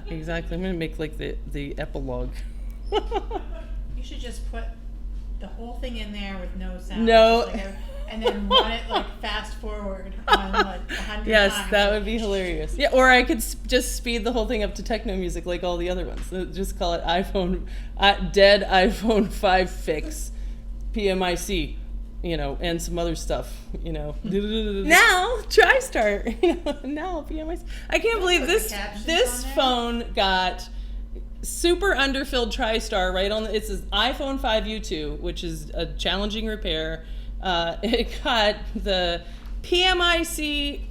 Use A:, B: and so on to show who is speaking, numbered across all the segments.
A: exactly. I'm gonna make like the epilogue.
B: You should just put the whole thing in there with no sound.
A: No.
B: And then run it like fast forward on like 100
A: Yes,
B: times.
A: that would be hilarious. Yeah, or I could just speed the whole thing up to techno music like all the other ones. Just call it dead iPhone 5 fix, PMIC, and some other stuff, Now, TriStar, now PMIC. I can't believe this phone got super underfilled TriStar right on. It's an iPhone 5 U2, which is a challenging repair. It got the PMIC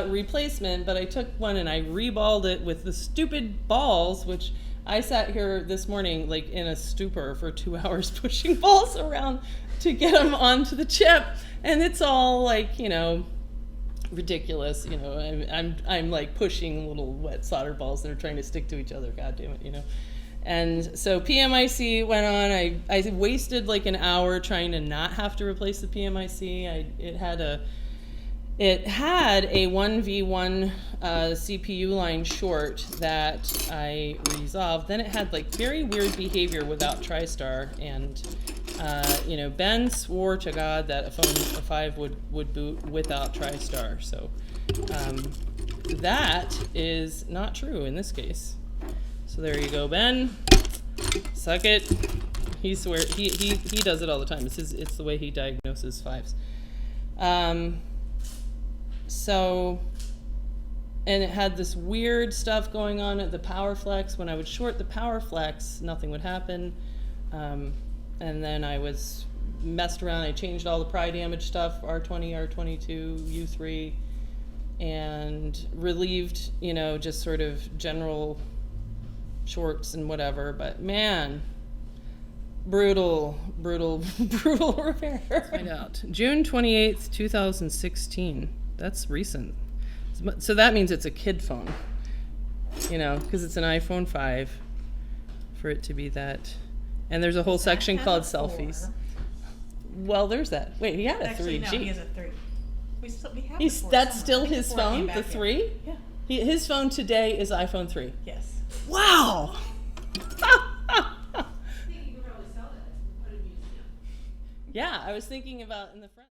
A: replacement, but I took one and I reballed it with the stupid balls, which I sat here this morning like in a stupor for 2 hours pushing balls around to get them onto the chip, and it's all like ridiculous. I'm like pushing little wet solder balls that are trying to stick to each other. God damn it, And so PMIC went on. I wasted like an hour trying to not have to replace the PMIC. It had a 1v1 CPU line short that I resolved. Then it had like very weird behavior without TriStar, and Ben swore to God that a 5 would boot without TriStar. So that is not true in this case. So there you go, Ben. Suck it. He does it all the time. It's the way he diagnoses 5s. So, and it had this weird stuff going on at the power flex. When I would short the power flex, nothing would happen. And then I was messed around. I changed all the pry damage stuff, R20, R22, U3, and relieved, just sort of general shorts and whatever. But man, brutal repair. Let's find out. June 28th, 2016. That's recent. So that means it's a kid phone, because it's an iPhone 5 for it to be that. And there's a whole section called selfies. Well, there's that. Wait, he had a 3G.
B: No, he has a 3. We have
A: that's still his phone, the 3?
B: Yeah.
A: His phone today is iPhone 3.
B: Yes.
A: Wow! Yeah, I was thinking about in the front.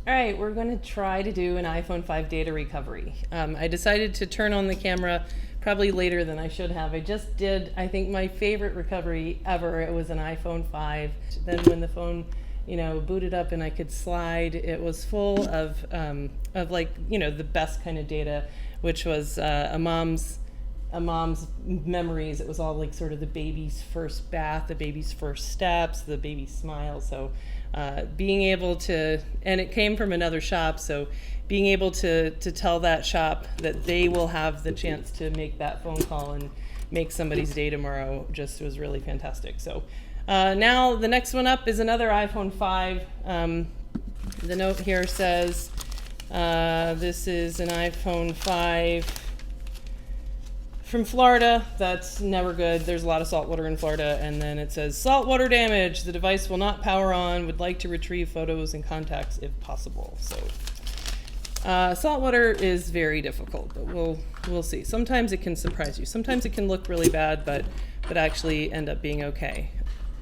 A: All right, we're going to try to do an iPhone 5 data recovery. I decided to turn on the camera probably later than I should have. I just did, I think, my favorite recovery ever. It was an iPhone 5. Then when the phone, booted up and I could slide, it was full of like, the best kind of data, which was a mom's memories. It was all like sort of the baby's first bath, the baby's first steps, the baby's smile. So being able to, and it came from another shop, so being able to tell that shop that they will have the chance to make that phone call and make somebody's day tomorrow just was really fantastic. So now the next one up is another iPhone 5. The note here says this is an iPhone 5 from Florida. That's never good. There's a lot of salt water in Florida. And then it says, saltwater damage. The device will not power on. Would like to retrieve photos and contacts if possible. So salt water is very difficult, but we'll see. Sometimes it can surprise you. Sometimes it can look really bad, but actually end up being okay.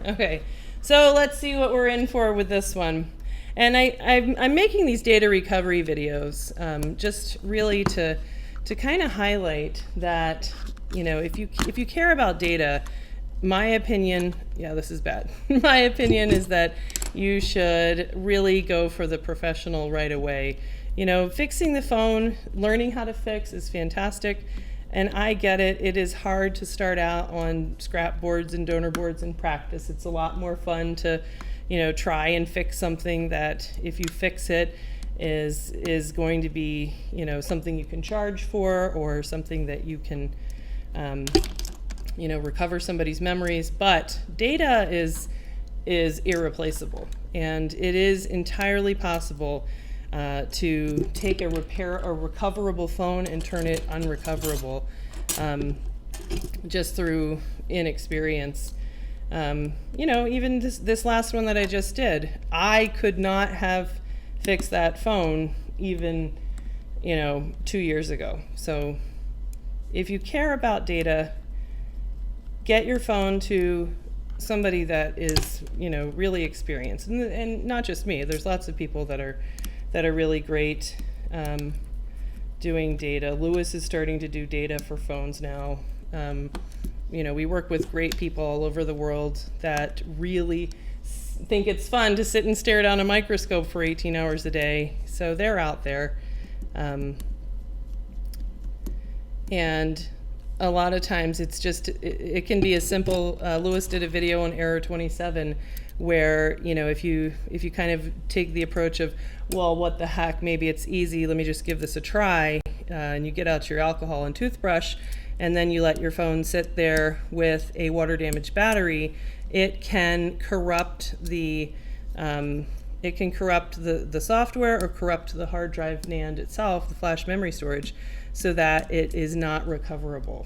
A: Okay, so let's see what we're in for with this one. And I'm making these data recovery videos just really to kind of highlight that, if you care about data, my opinion, this is bad. My opinion is that you should really go for the professional right away. Fixing the phone, learning how to fix is fantastic. And I get it. It is hard to start out on scrap boards and donor boards in practice. It's a lot more fun to, try and fix something that if you fix it, is going to be, something you can charge for, or something that you can, recover somebody's memories. But data is irreplaceable, and it is entirely possible to take a recoverable phone and turn it unrecoverable, just through inexperience. Even this last one that I just did, I could not have fix that phone even 2 years ago. So if you care about data, get your phone to somebody that is, you know, really experienced, and not just me. There's lots of people that are really great doing data. Lewis is starting to do data for phones now. You know, we work with great people all over the world that really think it's fun to sit and stare down a microscope for 18 hours a day. So they're out there. And a lot of times it's just, it can be as simple. Lewis did a video on error 27 where, you know, if you kind of take the approach of, well, what the heck, maybe it's easy, let me just give this a try, and you get out your alcohol and toothbrush, and then you let your phone sit there with a water damaged battery, it can corrupt the software or corrupt the hard drive NAND itself, the flash memory storage, so that it is not recoverable.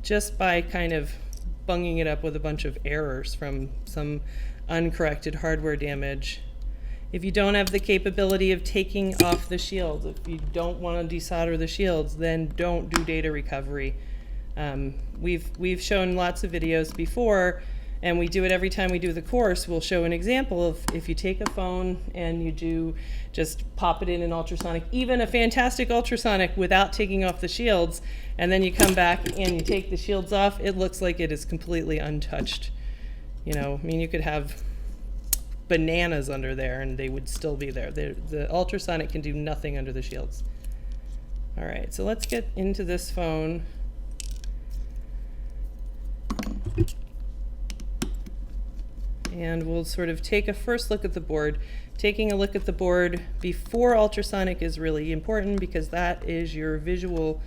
A: Just by kind of bunging it up with a bunch of errors from some uncorrected hardware damage. If you don't have the capability of taking off the shields, if you don't want to desolder the shields, then don't do data recovery. We've shown lots of videos before, and we do it every time we do the course. We'll show an example of if you take a phone and you do just pop it in an ultrasonic, even a fantastic ultrasonic without taking off the shields, and then you come back and you take the shields off, it looks like it is completely untouched. You know, I mean, you could have bananas under there and they would still be there. The ultrasonic can do nothing under the shields. All right, so let's get into this phone. And we'll sort of take a first look at the board. Taking a look at the board before ultrasonic is really important because that is your visual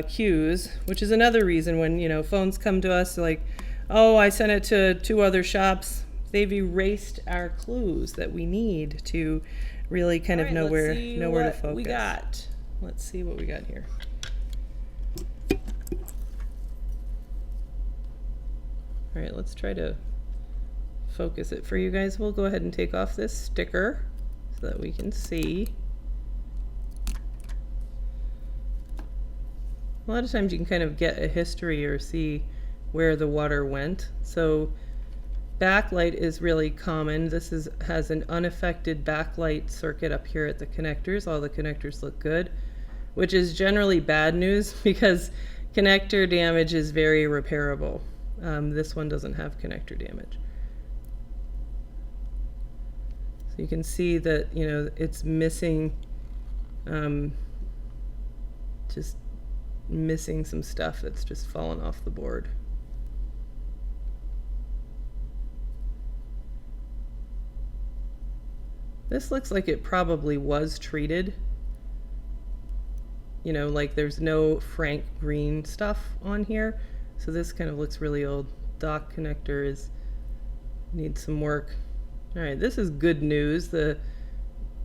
A: cues, which is another reason when, you know, phones come to us like, oh, I sent it to 2 other shops. They've erased our clues that we need to really kind of know where to focus. We got. Let's see what we got here. All right, let's try to focus it for you guys. We'll go ahead and take off this sticker so that we can see. A lot of times you can kind of get a history or see where the water went. So backlight is really common. This has an unaffected backlight circuit up here at the connectors. All the connectors look good, which is generally bad news because connector damage is very repairable. This one doesn't have connector damage. So you can see that, you know, it's missing, just missing some stuff that's just fallen off the board. This looks like it probably was treated. You know, like there's no Frank Green stuff on here. So this kind of looks really old. Dock connector needs some work. All right, this is good news. The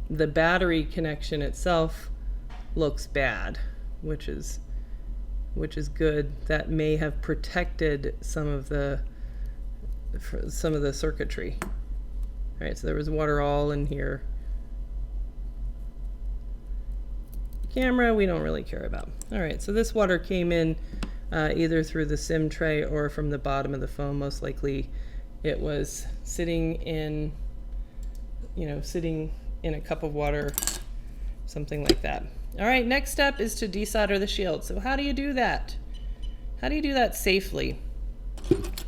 A: battery connection itself looks bad, which is good. That may have protected some of the circuitry. All right, so there was water all in here. Camera, we don't really care about. All right, so this water came in either through the SIM tray or from the bottom of the phone. Most likely it was sitting in a cup of water, something like that. All right, next step is to desolder the shield. So how do you do that? How do you do that safely?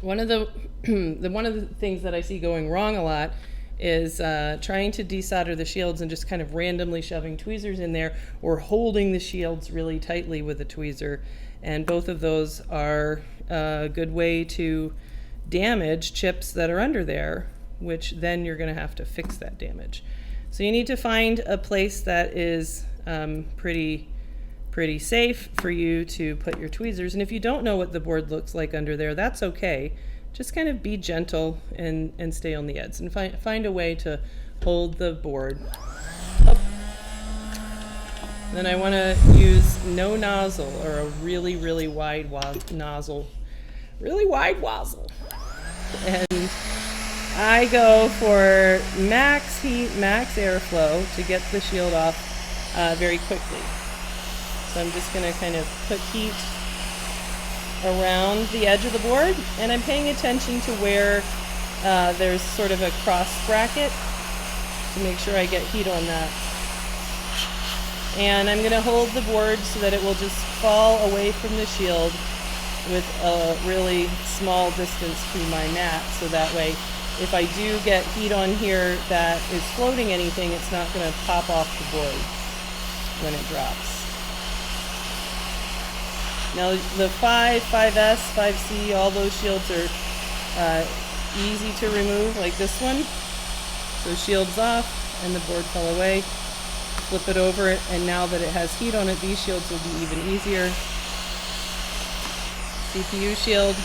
A: One of the things that I see going wrong a lot is trying to desolder the shields and just kind of randomly shoving tweezers in there or holding the shields really tightly with a tweezer. And both of those are a good way to damage chips that are under there, which then you're going to have to fix that damage. So you need to find a place that is pretty safe for you to put your tweezers. And if you don't know what the board looks like under there, that's okay. Just kind of be gentle and stay on the edge and find a way to hold the board up. Then I want to use no nozzle or a really wide nozzle. Really wide nozzle. And I go for max heat, max airflow to get the shield off very quickly. So I'm just going to kind of put heat around the edge of the board, and I'm paying attention to where there's sort of a cross bracket to make sure I get heat on that. And I'm going to hold the board so that it will just fall away from the shield with a really small distance to my mat, so that way if I do get heat on here that is floating anything, it's not going to pop off the board when it drops. Now the 5S, 5C, all those shields are easy to remove, like this one. So shield's off and the board fell away. Flip it over, and now that it has heat on it, these shields will be even easier. CPU shield.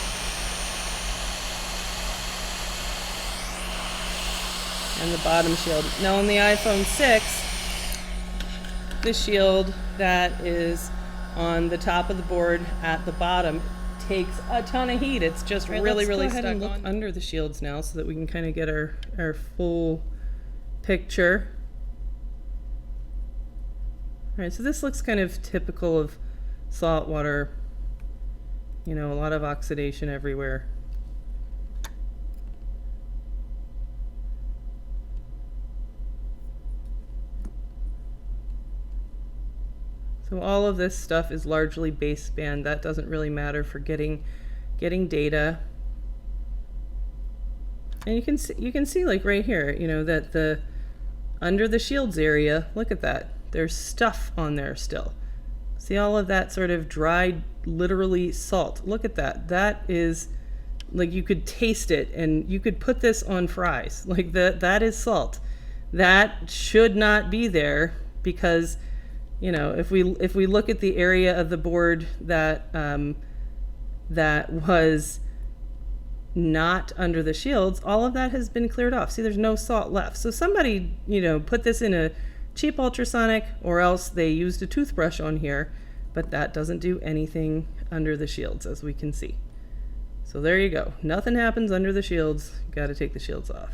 A: And the bottom shield. Now on the iPhone 6, the shield that is on the top of the board at the bottom takes a ton of heat. It's just really stuck on. Look under the shields now so that we can kind of get our full picture. All right, so this looks kind of typical of salt water. You know, a lot of oxidation everywhere. So all of this stuff is largely baseband. That doesn't really matter for getting data. And you can see like right here, you know, that the under the shields area, look at that. There's stuff on there still. See all of that sort of dried, literally salt. Look at that. That is like, you could taste it and you could put this on fries. Like that is salt. That should not be there, because you know, if we look at the area of the board that that was not under the shields, all of that has been cleared off. See, there's no salt left. So somebody, you know, put this in a cheap ultrasonic, or else they used a toothbrush on here, but that doesn't do anything under the shields, as we can see. So there you go. Nothing happens under the shields. Got to take the shields off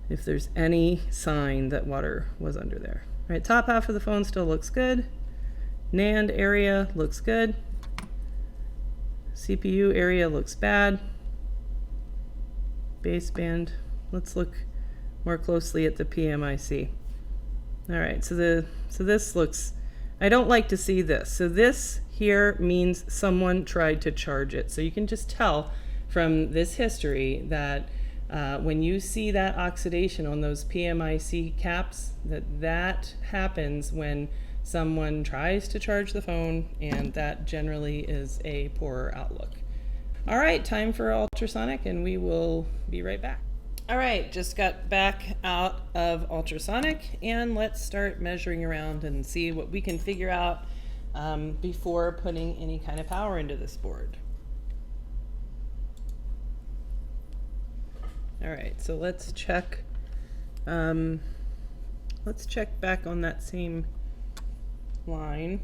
A: if there's any sign that water was under there. All right, top half of the phone still looks good. NAND area looks good. CPU area looks bad. Baseband. Let's look more closely at the PMIC. All right, so this looks, I don't like to see this. So this here means someone tried to charge it. So you can just tell from this history that when you see that oxidation on those PMIC caps, that happens when someone tries to charge the phone, and that generally is a poorer outlook. All right, time for ultrasonic, and we will be right back. All right, just got back out of ultrasonic, and let's start measuring around and see what we can figure out before putting any kind of power into this board. All right, so let's check back on that same line.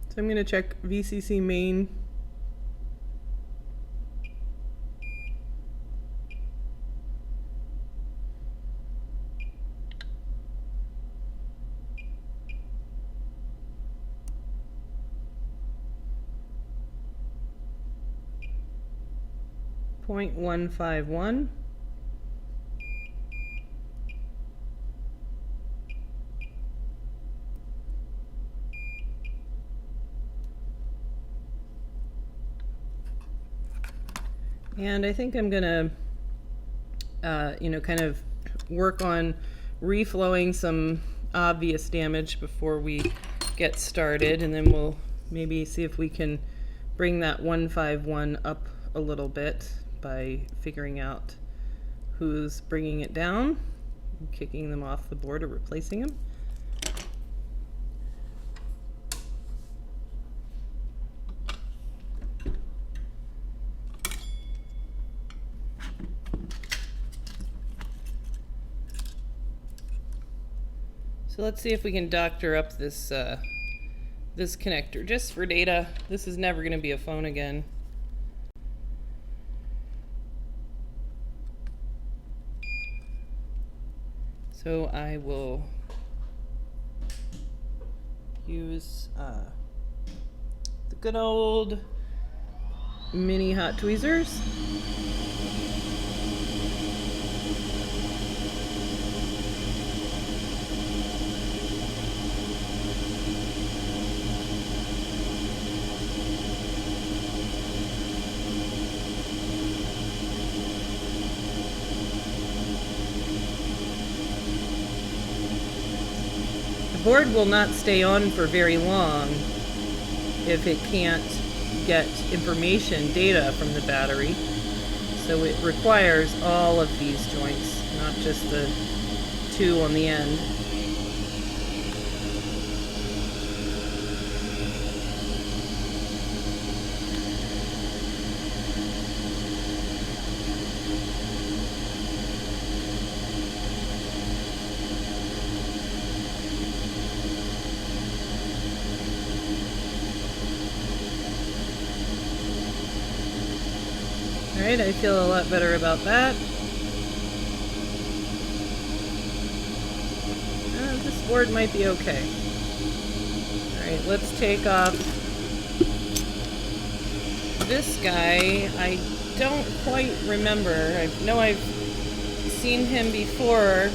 A: So I'm going to check VCC main. .151. And I think I'm gonna, you know, kind of work on reflowing some obvious damage before we get started, and then we'll maybe see if we can bring that 151 up a little bit by figuring out who's bringing it down, kicking them off the board or replacing them. So let's see if we can doctor up this this connector just for data. This is never going to be a phone again. So I will use the good old mini hot tweezers. The board will not stay on for very long if it can't get information, data from the battery. So it requires all of these joints, not just the two on the end. Alright, I feel a lot better about that. This board might be okay. Alright, let's take off this guy. I don't quite remember. I know I've seen him before,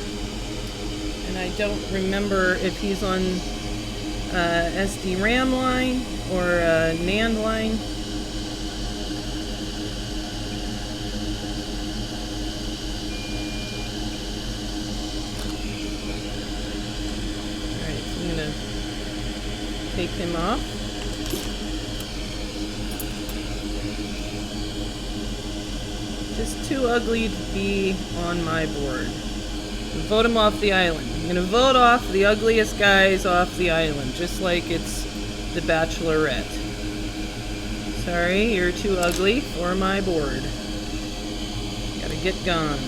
A: and I don't remember if he's on SD-RAM line or NAND line. Take him off. Just too ugly to be on my board. Vote him off the island. I'm gonna vote off the ugliest guys off the island, just like it's the Bachelorette. Sorry, you're too ugly for my board. Gotta get gone.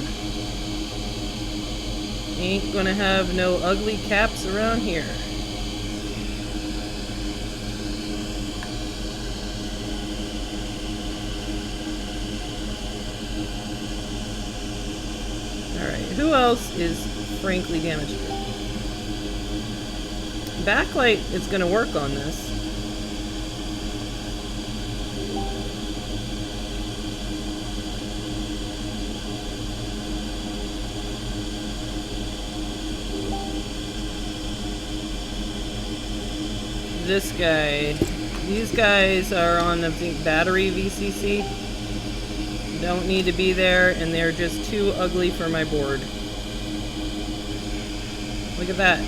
A: Ain't gonna have no ugly caps around here. Who else is frankly damaged? Backlight is going to work on this. This guy. These guys are on, I think, battery VCC. Don't need to be there, and they're just too ugly for my board. Look at that.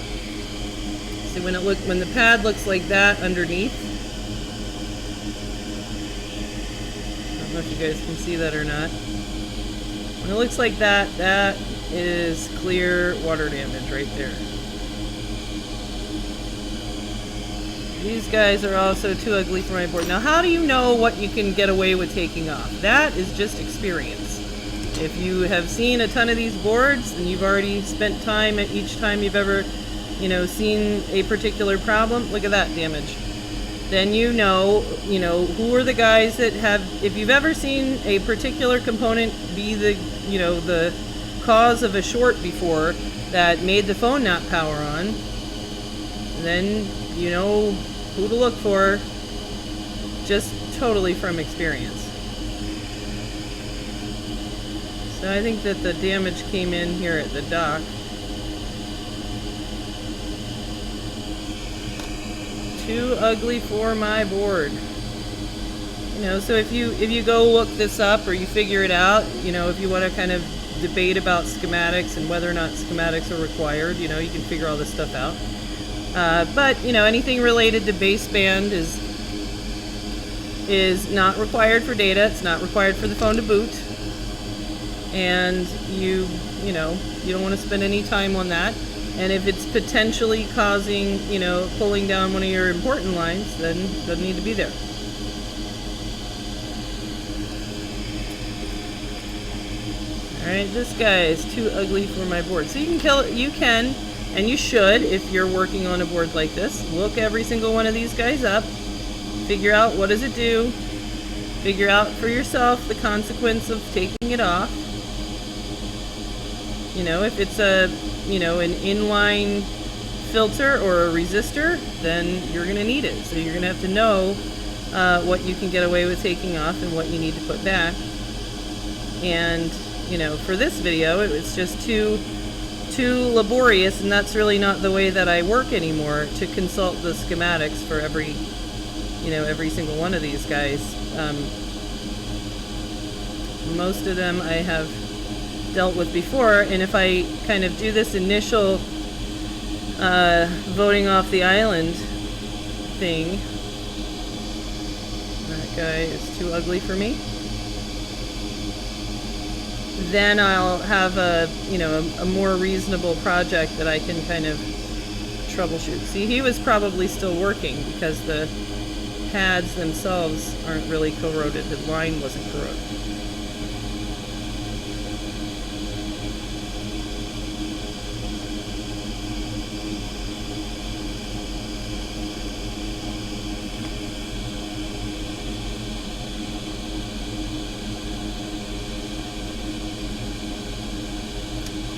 A: See, when the pad looks like that underneath. I don't know if you guys can see that or not. When it looks like that, that is clear water damage right there. These guys are also too ugly for my board. Now, how do you know what you can get away with taking off? That is just experience. If you have seen a ton of these boards and you've already spent time at each time you've ever, seen a particular problem, look at that damage. Then you know who are the guys that have, if you've ever seen a particular component be the cause of a short before that made the phone not power on, then you know who to look for, just totally from experience. So I think that the damage came in here at the dock. Too ugly for my board. So if you go look this up or you figure it out, if you want to kind of debate about schematics and whether or not schematics are required, you can figure all this stuff out. But anything related to baseband is not required for data. It's not required for the phone to boot, and you don't want to spend any time on that. And if it's potentially causing pulling down one of your important lines, then it doesn't need to be there. All right, this guy is too ugly for my board. So you can kill it. You can. And you should, if you're working on a board like this, look every single one of these guys up, figure out what does it do, figure out for yourself the consequence of taking it off. If it's an inline filter or a resistor, then you're going to need it. So you're going to have to know what you can get away with taking off and what you need to put back. And, you know, for this video, it was just too laborious, and that's really not the way that I work anymore, to consult the schematics for every single one of these guys. Most of them I have dealt with before, and if I kind of do this initial voting off the island thing, that guy is too ugly for me, then I'll have a more reasonable project that I can kind of troubleshoot. See, he was probably still working because the pads themselves aren't really corroded. The line wasn't corroded.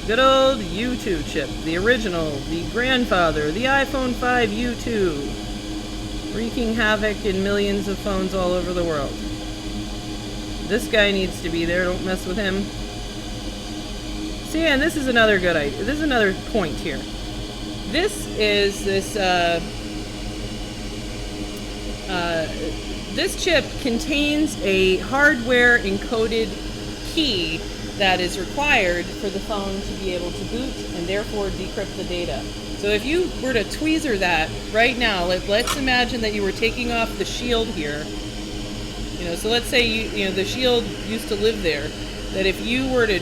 A: Good old U2 chip, the original, the grandfather, the iPhone 5 U2, wreaking havoc in millions of phones all over the world. This guy needs to be there, don't mess with him. See, and this is another good idea. This is another point here. This chip contains a hardware encoded key that is required for the phone to be able to boot and therefore decrypt the data. So if you were to tweezer that right now, let's imagine that you were taking off the shield here. You know, so let's say you know the shield used to live there. That if you were to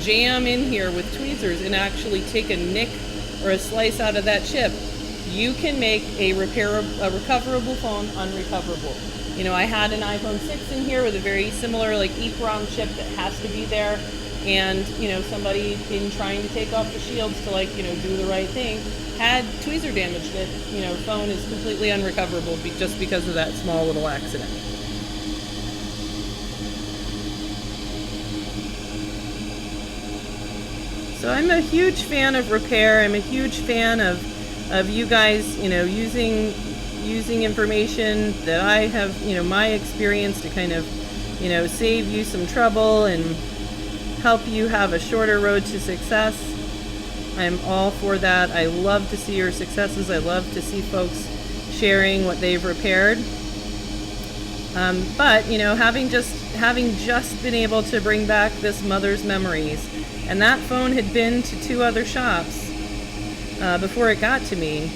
A: jam in here with tweezers and actually take a nick or a slice out of that chip, you can make a recoverable phone unrecoverable. You know, I had an iPhone 6 in here with a very similar like EEPROM chip that has to be there, and you know, somebody in trying to take off the shields to like, you know, do the right thing had tweezer damaged it. You know, phone is completely unrecoverable just because of that small little accident. So I'm a huge fan of repair. I'm a huge fan of you guys, you know, using information that I have, you know, my experience to kind of, you know, save you some trouble and help you have a shorter road to success. I'm all for that. I love to see your successes. I love to see folks sharing what they've repaired. But, you know, having just been able to bring back this mother's memories, and that phone had been to 2 other shops before it got to me,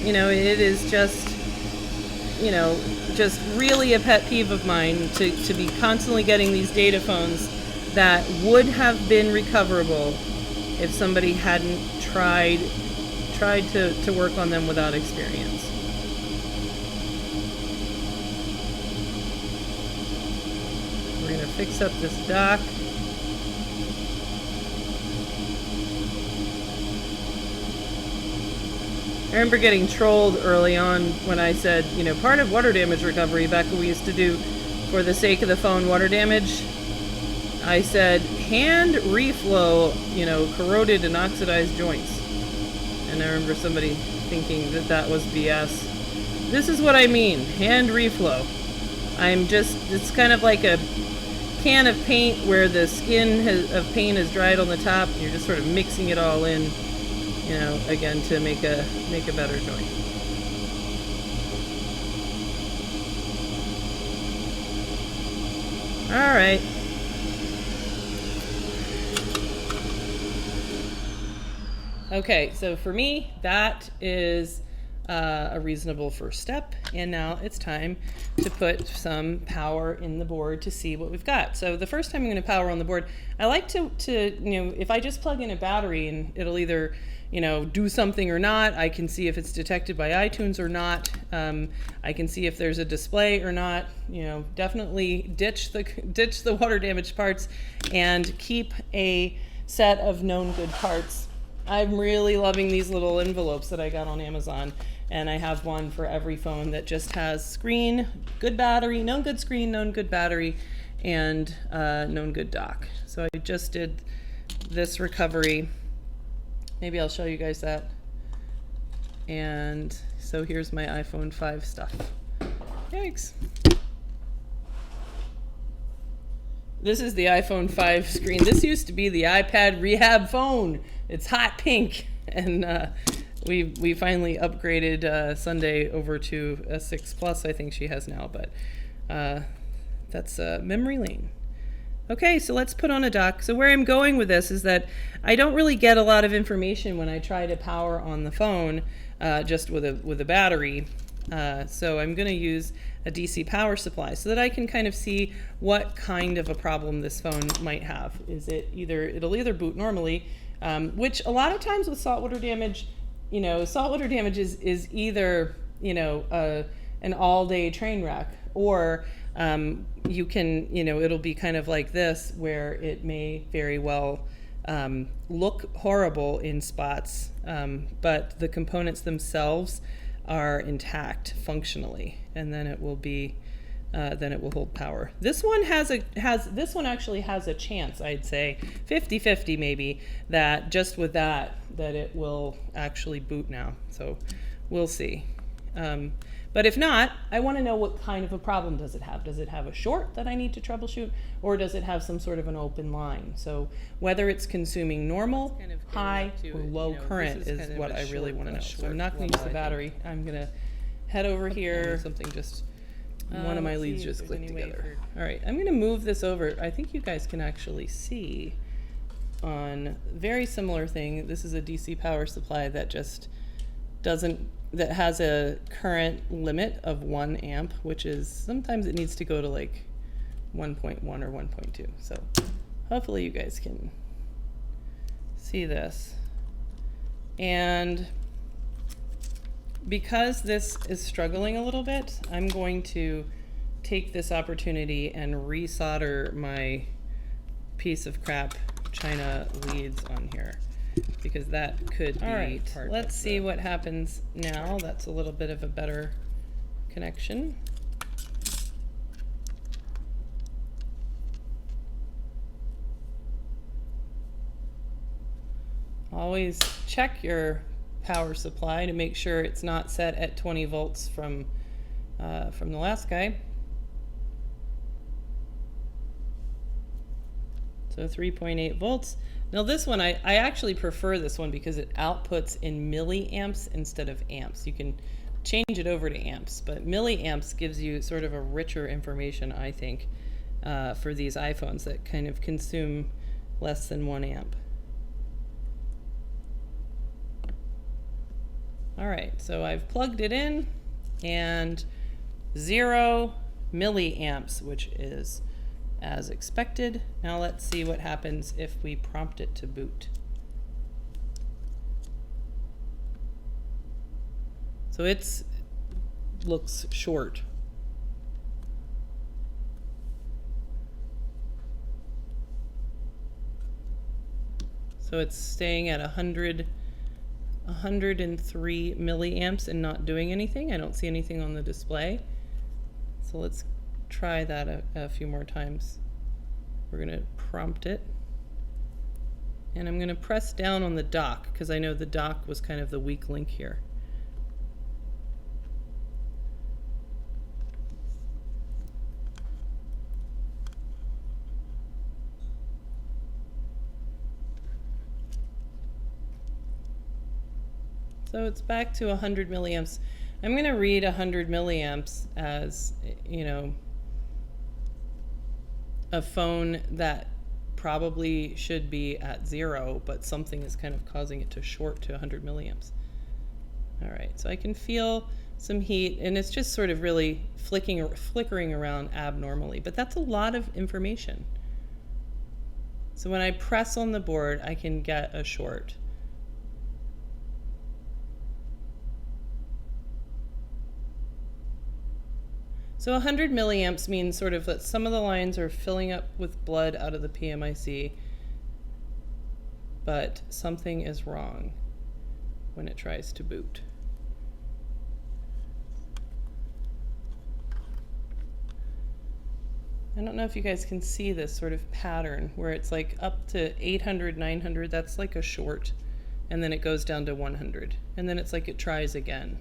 A: you know, it is just, you know, just really a pet peeve of mine to be constantly getting these data phones that would have been recoverable if somebody hadn't tried to work on them without experience. We're going to fix up this dock. I remember getting trolled early on when I said, you know, part of water damage recovery, back when we used to do for the sake of the phone water damage, I said hand reflow, you know, corroded and oxidized joints. And I remember somebody thinking that was BS. This is what I mean, hand reflow. It's kind of like a can of paint where the skin of paint is dried on the top, and you're just sort of mixing it all in, you know, again, to make a better joint. All right. Okay, so for me, that is a reasonable first step, and now it's time to put some power in the board to see what we've got. So the first time I'm going to power on the board, I like to you know, if I just plug in a battery and it'll either, you know, do something or not. I can see if it's detected by iTunes or not. I can see if there's a display or not. You know, definitely ditch the water damaged parts and keep a set of known good parts. I'm really loving these little envelopes that I got on Amazon, and I have one for every phone that just has screen, good battery, known good screen, known good battery, and known good dock. So I just did this recovery Maybe I'll show you guys that. And so here's my iPhone 5 stuff. Yikes. This is the iPhone 5 screen. This used to be the iPad rehab phone. It's hot pink. And we finally upgraded Sunday over to a 6 Plus, I think she has now. But that's memory lane. Okay, so let's put on a dock. So where I'm going with this is that I don't really get a lot of information when I try to power on the phone just with a battery. So I'm going to use a DC power supply so that I can kind of see what kind of a problem this phone might have. Is it it'll either boot normally, which a lot of times with saltwater damage, saltwater damage is either, an all-day train wreck, or you can, it'll be kind of like this, where it may very well look horrible in spots, but the components themselves are intact functionally, and then it will be, then it will hold power. This one this one actually has a chance, I'd say 50-50 maybe, that just with that it will actually boot now. So we'll see. But if not, I want to know what kind of a problem does it have. Does it have a short that I need to troubleshoot, or does it have some sort of an open line? So whether it's consuming normal, high, or low current is what I really want to know. So I'm not going to use the battery. I'm going to head over here. Something just, one of my leads just clicked together. All right, I'm going to move this over. I think you guys can actually see on very similar thing. This is a DC power supply that just that has a current limit of 1 amp, which is, sometimes it needs to go to like 1.1 or 1.2. So hopefully you guys can see this. And because this is struggling a little bit, I'm going to take this opportunity and resolder my piece of crap China leads on here, because that could be part of Let's see what happens now. That's a little bit of a better connection. Always check your power supply to make sure it's not set at 20 volts from the last guy. So 3.8 volts. Now this one, I actually prefer this one because it outputs in milliamps instead of amps. You can change it over to amps, but milliamps gives you sort of a richer information, I think, for these iPhones that kind of consume less than 1 amp. All right, so I've plugged it in, and 0 milliamps, which is as expected. Now let's see what happens if we prompt it to boot. So it looks short. So it's staying at 103 milliamps and not doing anything. I don't see anything on the display. So let's try that a few more times. We're going to prompt it. And I'm going to press down on the dock because I know the dock was kind of the weak link here. So it's back to 100 milliamps. I'm going to read 100 milliamps as, a phone that probably should be at 0, but something is kind of causing it to short to 100 milliamps. All right, so I can feel some heat, and it's just sort of really flickering around abnormally, but that's a lot of information. So when I press on the board, I can get a short. So 100 milliamps means sort of that some of the lines are filling up with blood out of the PMIC, but something is wrong when it tries to boot. I don't know if you guys can see this sort of pattern where it's like up to 800, 900, that's like a short. and then it goes down to 100. And then it's like it tries again.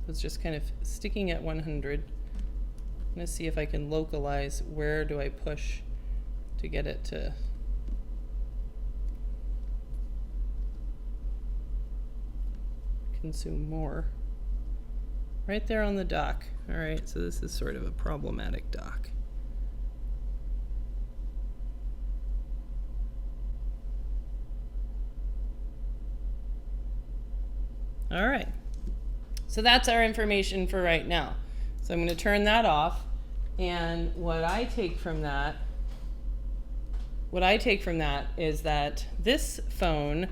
A: It's just kind of sticking at 100. I'm going to see if I can localize where do I push to get it to consume more. Right there on the dock. All right, so this is sort of a problematic dock. All right, so that's our information for right now. So I'm going to turn that off, and what I take from that is that this phone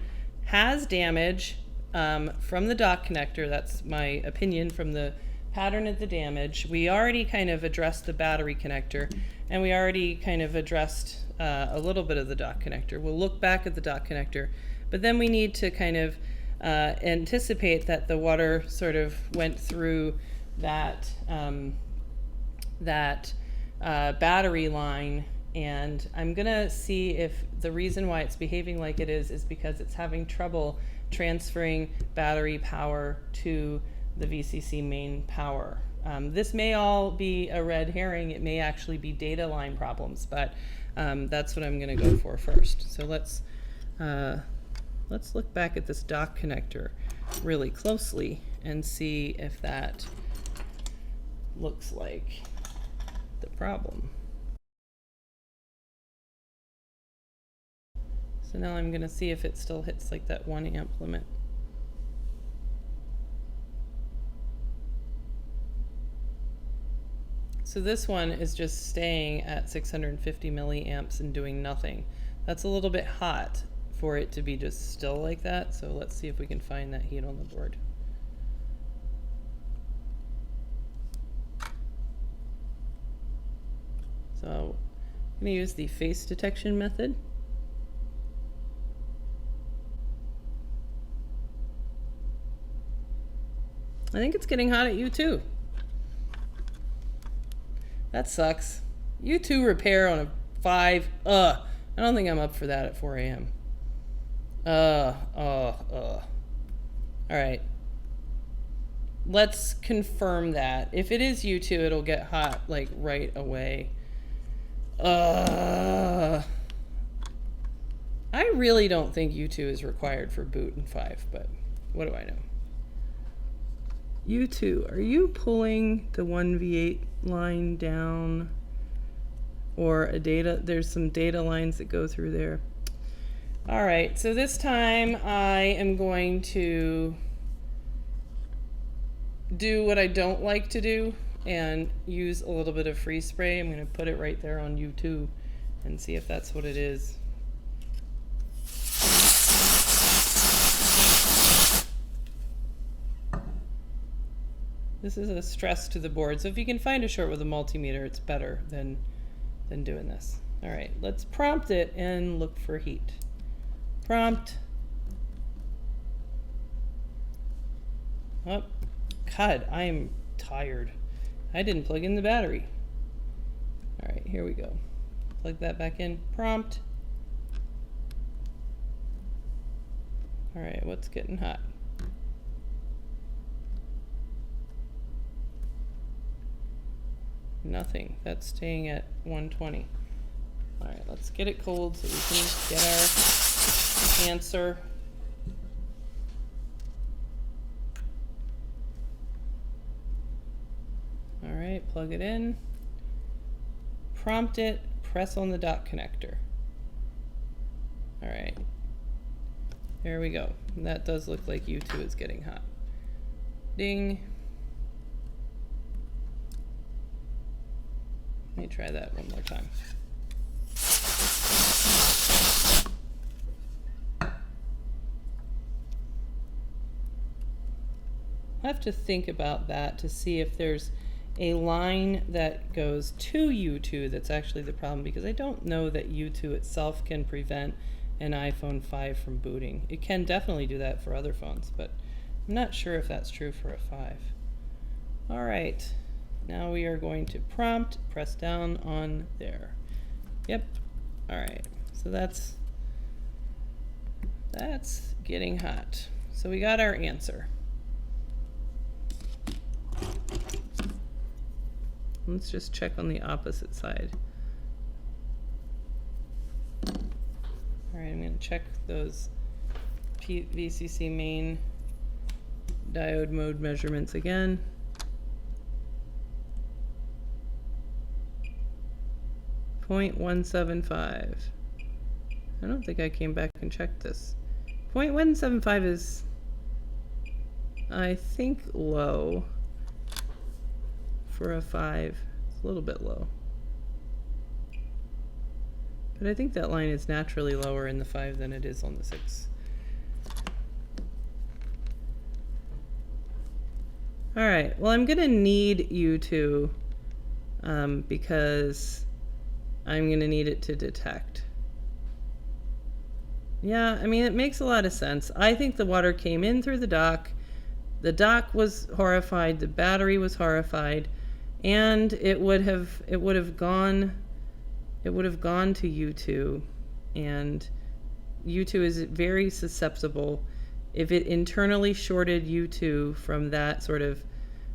A: has damage from the dock connector. That's my opinion from the pattern of the damage. We already kind of addressed the battery connector, and we already kind of addressed a little bit of the dock connector. We'll look back at the dock connector, but then we need to kind of anticipate that the water sort of went through that battery line, and I'm gonna see if the reason why it's behaving like it is because it's having trouble transferring battery power to the VCC main power. This may all be a red herring. It may actually be data line problems, but that's what I'm gonna go for first. So let's look back at this dock connector really closely and see if that looks like the problem. So now I'm going to see if it still hits like that 1 amp limit. So this one is just staying at 650 milliamps and doing nothing. That's a little bit hot for it to be just still like that. So let's see if we can find that heat on the board. So I'm going to use the face detection method. I think it's getting hot at U2. That sucks. U2 repair on a 5. I don't think I'm up for that at 4 a.m. All right. Let's confirm that. If it is U2, it'll get hot like right away. I really don't think U2 is required for boot in 5, but what do I know? U2, are you pulling the 1V8 line down, or a data? There's some data lines that go through there. All right, so this time I am going to do what I don't like to do and use a little bit of freeze spray. I'm going to put it right there on U2 and see if that's what it is. This is a stress to the board, so if you can find a short with a multimeter, it's better than doing this. All right, let's prompt it and look for heat. Prompt. Oh, God, I am tired. I didn't plug in the battery. All right, here we go. Plug that back in. Prompt. All right, what's getting hot? Nothing. That's staying at 120. All right, let's get it cold so we can get our answer. All right, plug it in. Prompt it, press on the dot connector. All right. There we go. And that does look like U2 is getting hot. Ding. Let me try that one more time. I have to think about that to see if there's a line that goes to U2 that's actually the problem, because I don't know that U2 itself can prevent an iPhone 5 from booting. It can definitely do that for other phones, but I'm not sure if that's true for a 5. All right. Now we are going to prompt, press down on there. Yep. All right. So that's That's getting hot. So we got our answer. Let's just check on the opposite side. All right, I'm going to check those VCC main diode mode measurements again. .175. I don't think I came back and checked this. 0.175 is, I think, low for a 5. It's a little bit low. But I think that line is naturally lower in the 5 than it is on the 6. All right, well, I'm gonna need U2 because I'm gonna need it to detect. Yeah, I mean, it makes a lot of sense. I think the water came in through the dock. The dock was horrified, the battery was horrified, and it would have gone to U2, and U2 is very susceptible. If it internally shorted U2 from that sort of,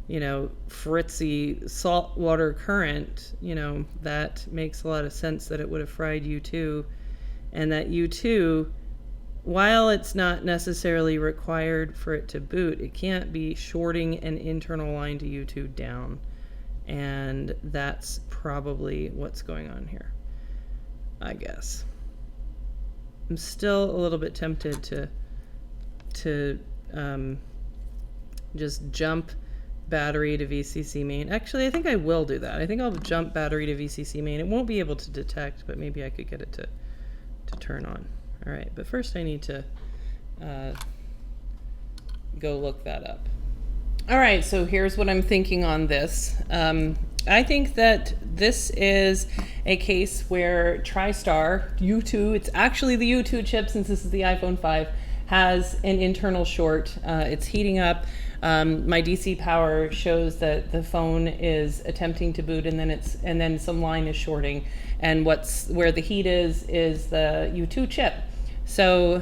A: you know, fritzy saltwater current, you know, that makes a lot of sense that it would have fried U2, and that U2, while it's not necessarily required for it to boot, it can't be shorting an internal line to U2 down. And that's probably what's going on here, I guess. I'm still a little bit tempted to just jump battery to VCC main. Actually, I think I will do that. I think I'll jump battery to VCC main. It won't be able to detect, but maybe I could get it to turn on. All right, but first I need to go look that up. All right, so here's what I'm thinking on this. I think that this is a case where TriStar U2, it's actually the U2 chip since this is the iPhone 5, has an internal short. It's heating up. My DC power shows that the phone is attempting to boot, and then some line is shorting. And where the heat is the U2 chip. So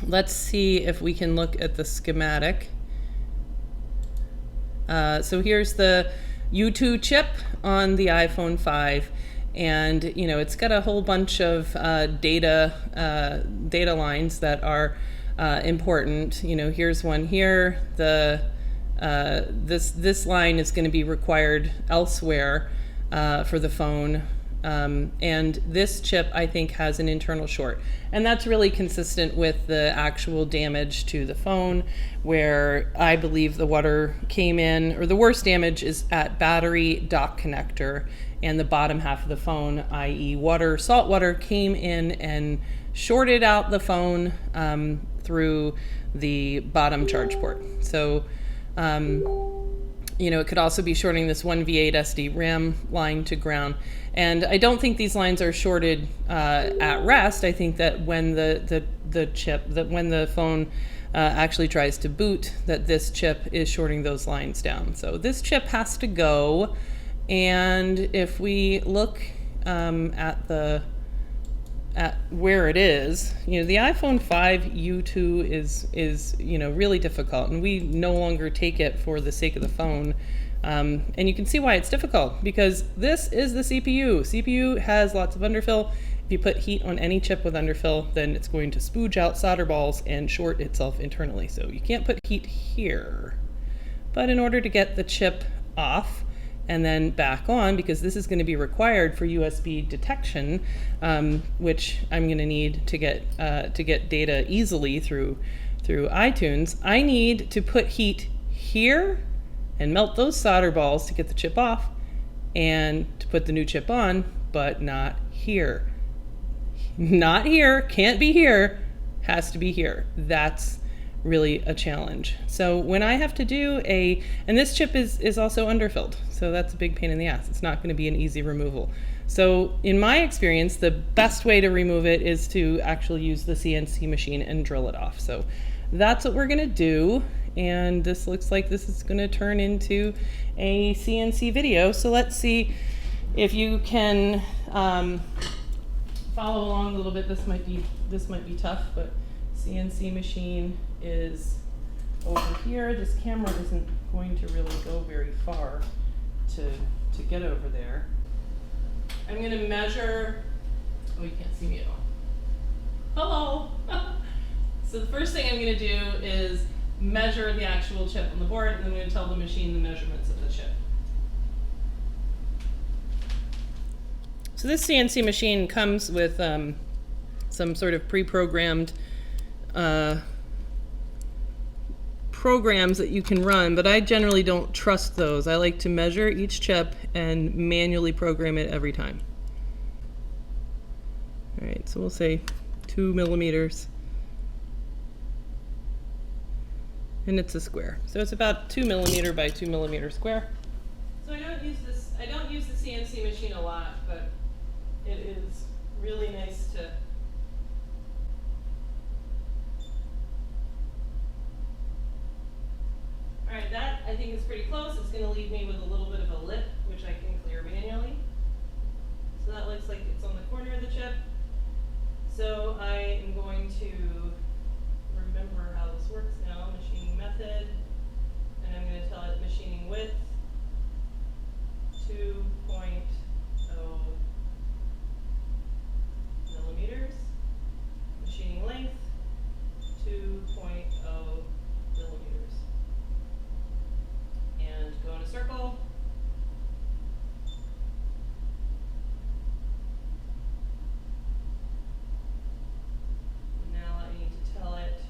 A: let's see if we can look at the schematic. So here's the U2 chip on the iPhone 5, and you know it's got a whole bunch of data lines that are important. You know, here's one here. This line is going to be required elsewhere for the phone. And this chip, I think, has an internal short. And that's really consistent with the actual damage to the phone, where I believe the water came in, or the worst damage is at battery, dock connector, and the bottom half of the phone, i.e. salt water came in and shorted out the phone through the bottom charge port. So, you know, it could also be shorting this 1V8 SD RAM line to ground. And I don't think these lines are shorted at rest. I think that when when the phone actually tries to boot, that this chip is shorting those lines down. So this chip has to go. And if we look at where it is, you know, the iPhone 5 U2 is you know, really difficult, and we no longer take it for the sake of the phone. And you can see why it's difficult, because this is the CPU. CPU has lots of underfill. If you put heat on any chip with underfill, then it's going to spooge out solder balls and short itself internally. So you can't put heat here. But in order to get the chip off and then back on, because this is going to be required for USB detection, which I'm going to need to get data easily through iTunes, I need to put heat here and melt those solder balls to get the chip off, and to put the new chip on, but not here. Not here, can't be here, has to be here. That's really a challenge. So when I have to do and this chip is also underfilled, so that's a big pain in the ass. It's not going to be an easy removal. So in my experience, the best way to remove it is to actually use the CNC machine and drill it off. So that's what we're going to do. And this looks like this is going to turn into a CNC video. So let's see if you can find follow along a little bit, this might be tough, but CNC machine is over here. This camera isn't going to really go very far to get over there. I'm going to measure. Oh, you can't see me at all. Hello. So the first thing I'm going to do is measure the actual chip on the board, and then I'm going to tell the machine the measurements of the chip. So this CNC machine comes with some sort of pre-programmed programs that you can run, but I generally don't trust those. I like to measure each chip and manually program it every time. All right, so we'll say 2 millimeters. And it's a square. So it's about 2 millimeter by 2 millimeter square. So I don't use the CNC machine a lot, but it is really nice to all right, that I think is pretty close. It's going to leave me with a little bit of a lip, which I can clear manually. So that looks like it's on the corner of the chip. So I am going to remember how this works now. Machining method, and I'm going to tell it machining width 2.0 millimeters, machining length 2.0 millimeters, and go in a circle. Now I need to tell it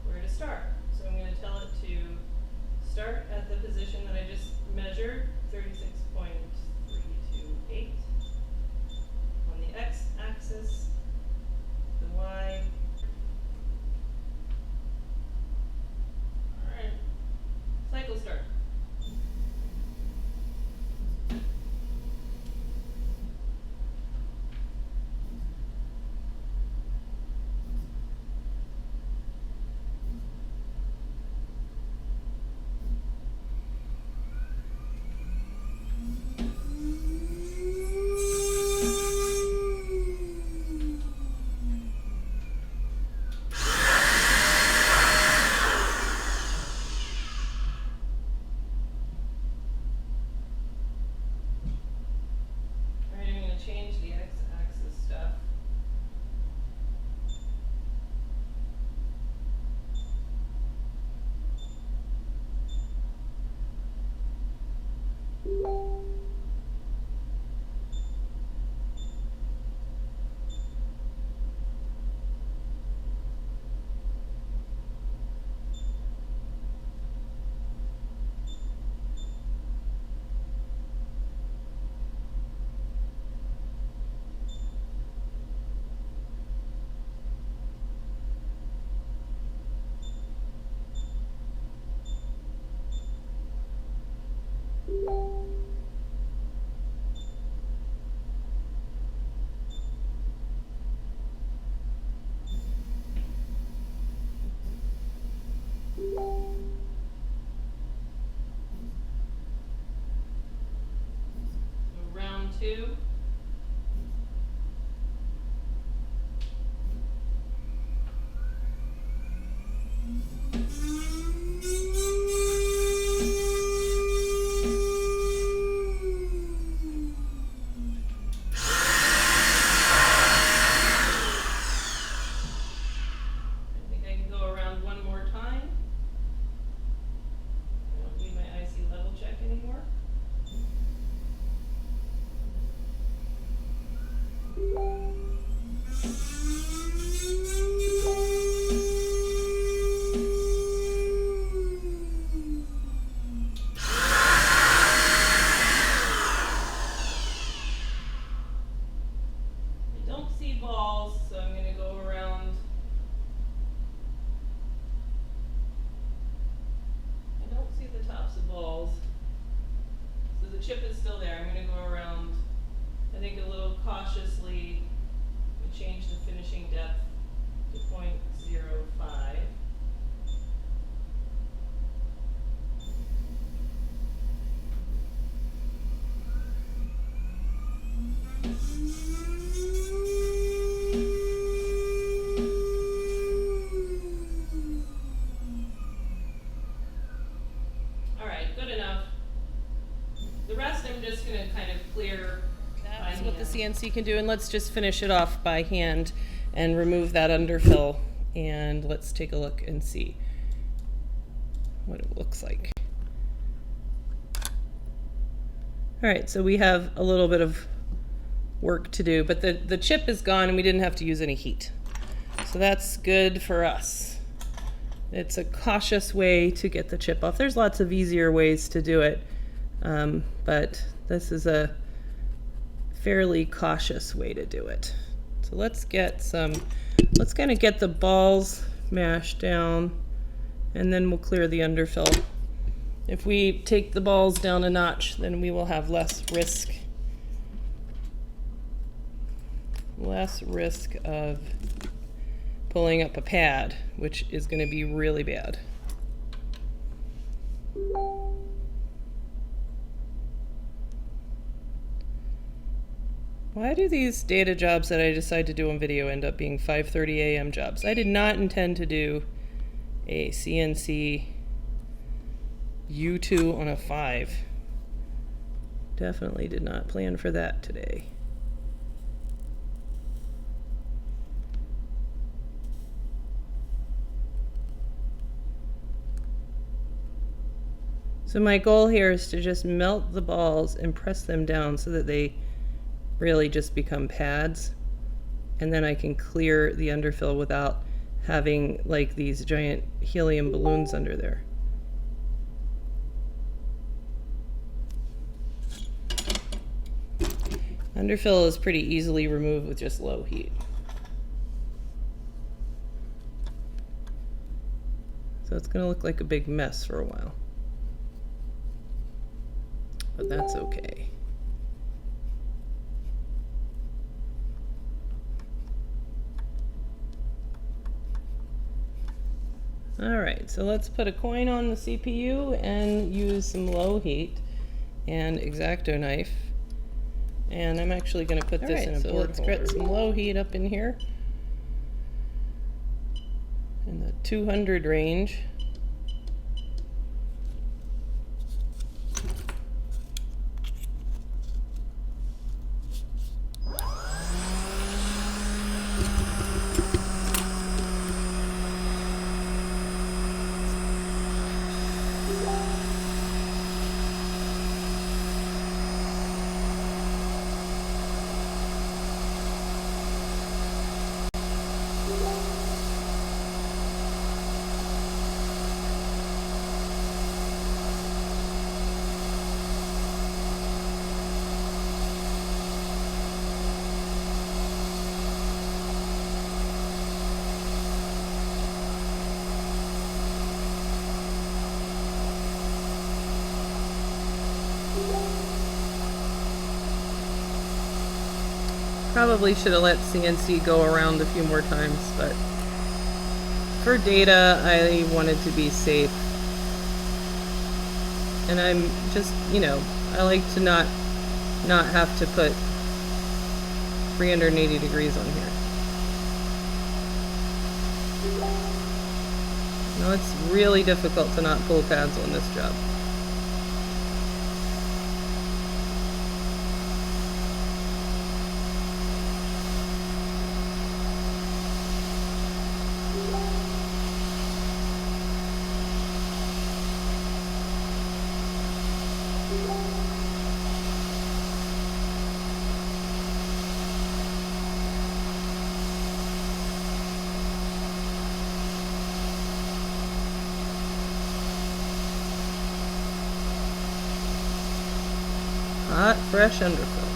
A: where to start. So I'm going to tell it to start at the position that I just measured, 36.328 on the x-axis, the y. All right, cycle start. Change the x-axis stuff. Round 2. Chip is still there. I'm going to go around, I think, a little cautiously and change the finishing depth to 0.05. just going to kind of clear. That's what the CNC can do, and let's just finish it off by hand and remove that underfill, and let's take a look and see what it looks like. All right, so we have a little bit of work to do, but the chip is gone and we didn't have to use any heat. So that's good for us. It's a cautious way to get the chip off. There's lots of easier ways to do it, but this is a fairly cautious way to do it. So let's kind of get the balls mashed down, and then we'll clear the underfill. If we take the balls down a notch, then we will have less risk of pulling up a pad, which is going to be really bad. Why do these data jobs that I decide to do on video end up being 5:30 a.m. jobs? I did not intend to do a CNC U2 on a 5. Definitely did not plan for that today. So my goal here is to just melt the balls and press them down so that they really just become pads, and then I can clear the underfill without having like these giant helium balloons under there. Underfill is pretty easily removed with just low heat. So it's going to look like a big mess for a while, but that's okay. All right, so let's put a coin on the CPU and use some low heat and X-Acto knife. And I'm actually going to put this in a board holder. Let's get some low heat up in here in the 200 range. Probably should have let CNC go around a few more times, but for data, I wanted to be safe. And I'm just, I like to not have to put 380 degrees on here. Now it's really difficult to not pull pads on this job. Hot, fresh underfill.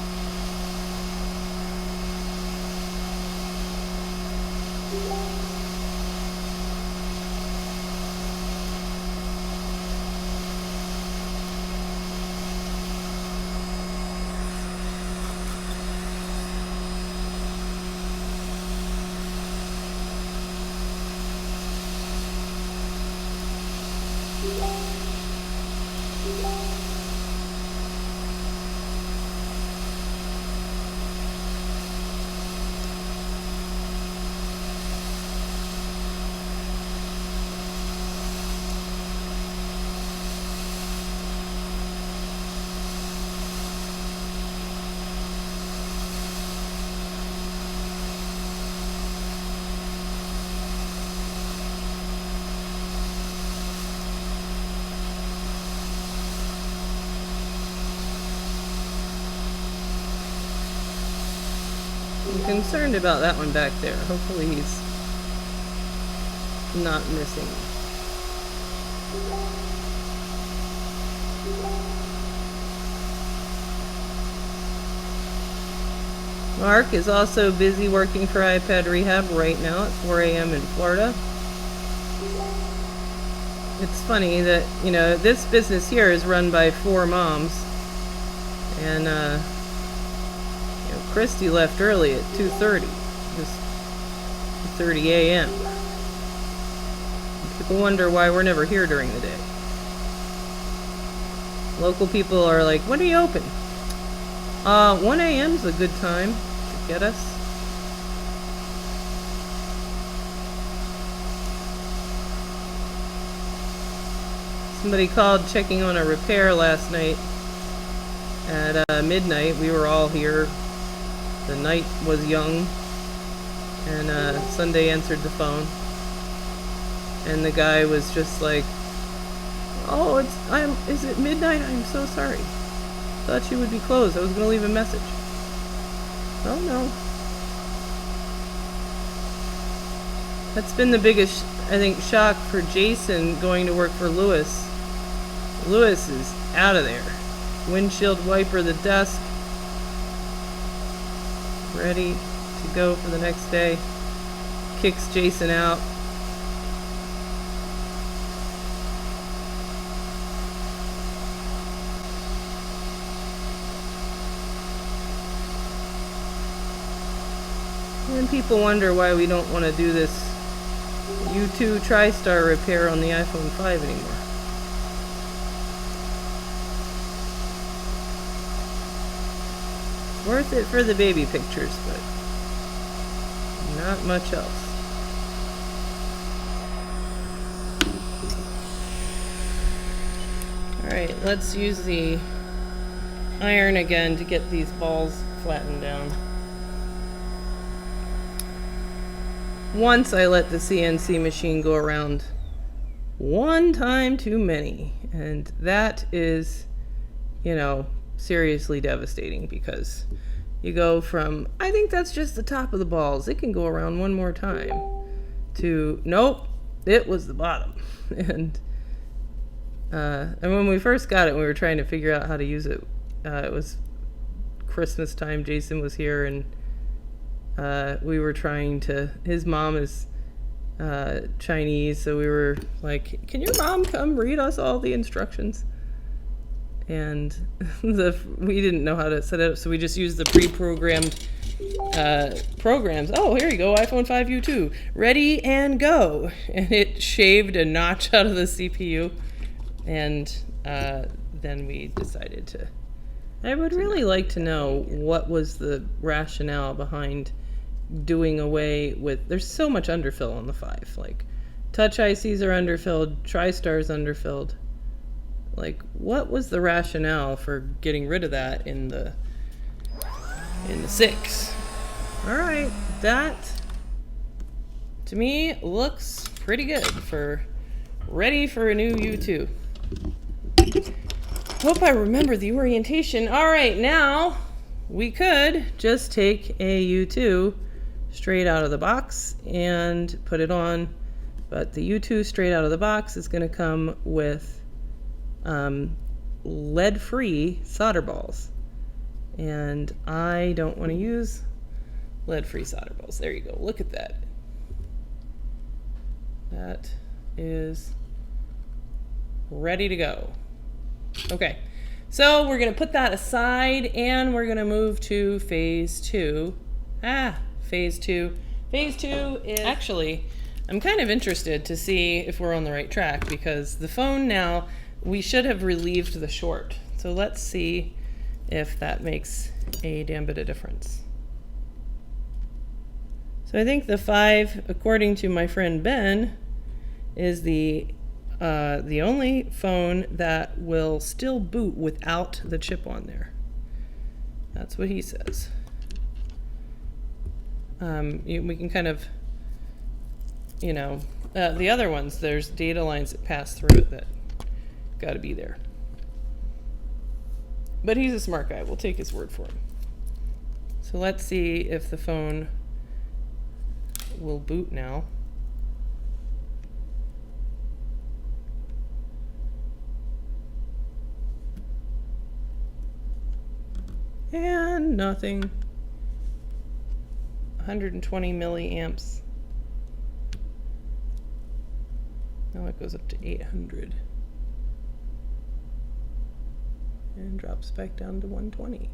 A: I'm concerned about that one back there. Hopefully he's not missing. Mark is also busy working for iPad Rehab right now at 4 a.m. in Florida. It's funny that, you know, this business here is run by 4 moms. And, you know, Christy left early at 2:30. Just 2:30 a.m. People wonder why we're never here during the day. Local people are like, when are you open? 1 a.m. is a good time to get us. Somebody called checking on a repair last night at midnight. We were all here. The night was young. And Sunday answered the phone. And the guy was just like, oh, is it midnight? I'm so sorry. Thought you would be closed. I was going to leave a message. Oh, no. That's been the biggest, I think, shock for Jason going to work for Lewis. Lewis is out of there. Windshield wiper the desk. Ready to go for the next day. Kicks Jason out. And people wonder why we don't want to do this U2 TriStar repair on the iPhone 5 anymore. Worth it for the baby pictures, but not much else. Alright, let's use the iron again to get these balls flattened down. Once I let the CNC machine go around one time too many, and that is, you know, seriously devastating, because you go from, I think that's just the top of the balls, it can go around one more time, to, nope, it was the bottom. And when we first got it, we were trying to figure out how to use it. It was Christmas time, Jason was here, and we were trying to, his mom is Chinese, so we were like, can your mom come read us all the instructions? And we didn't know how to set it up, so we just used the pre-programmed programs. Oh, here you go, iPhone 5 U2, ready and go. And it shaved a notch out of the CPU. And then we decided to, I would really like to know what was the rationale behind doing away with, there's so much underfill on the 5. Like, touch ICs are underfilled, TriStar's underfilled. Like, what was the rationale for getting rid of that in the 6? All right, that to me looks pretty good for ready for a new U2. Hope I remember the orientation. All right, now we could just take a U2 straight out of the box and put it on, but the U2 straight out of the box is going to come with lead-free solder balls, and I don't want to use lead-free solder balls. There you go, look at that. That is ready to go. Okay, so we're going to put that aside, and we're going to move to phase 2. Phase 2. Phase 2 is, actually, I'm kind of interested to see if we're on the right track, because the phone now, we should have relieved the short. So let's see if that makes a damn bit of difference. So I think the 5, according to my friend Ben, is the only phone that will still boot without the chip on there. That's what he says. We can kind of, you know, the other ones, there's data lines that pass through it that got to be there. But he's a smart guy. We'll take his word for him. So let's see if the phone will boot now. And nothing. 120 milliamps. Now it goes up to 800. And drops back down to 120.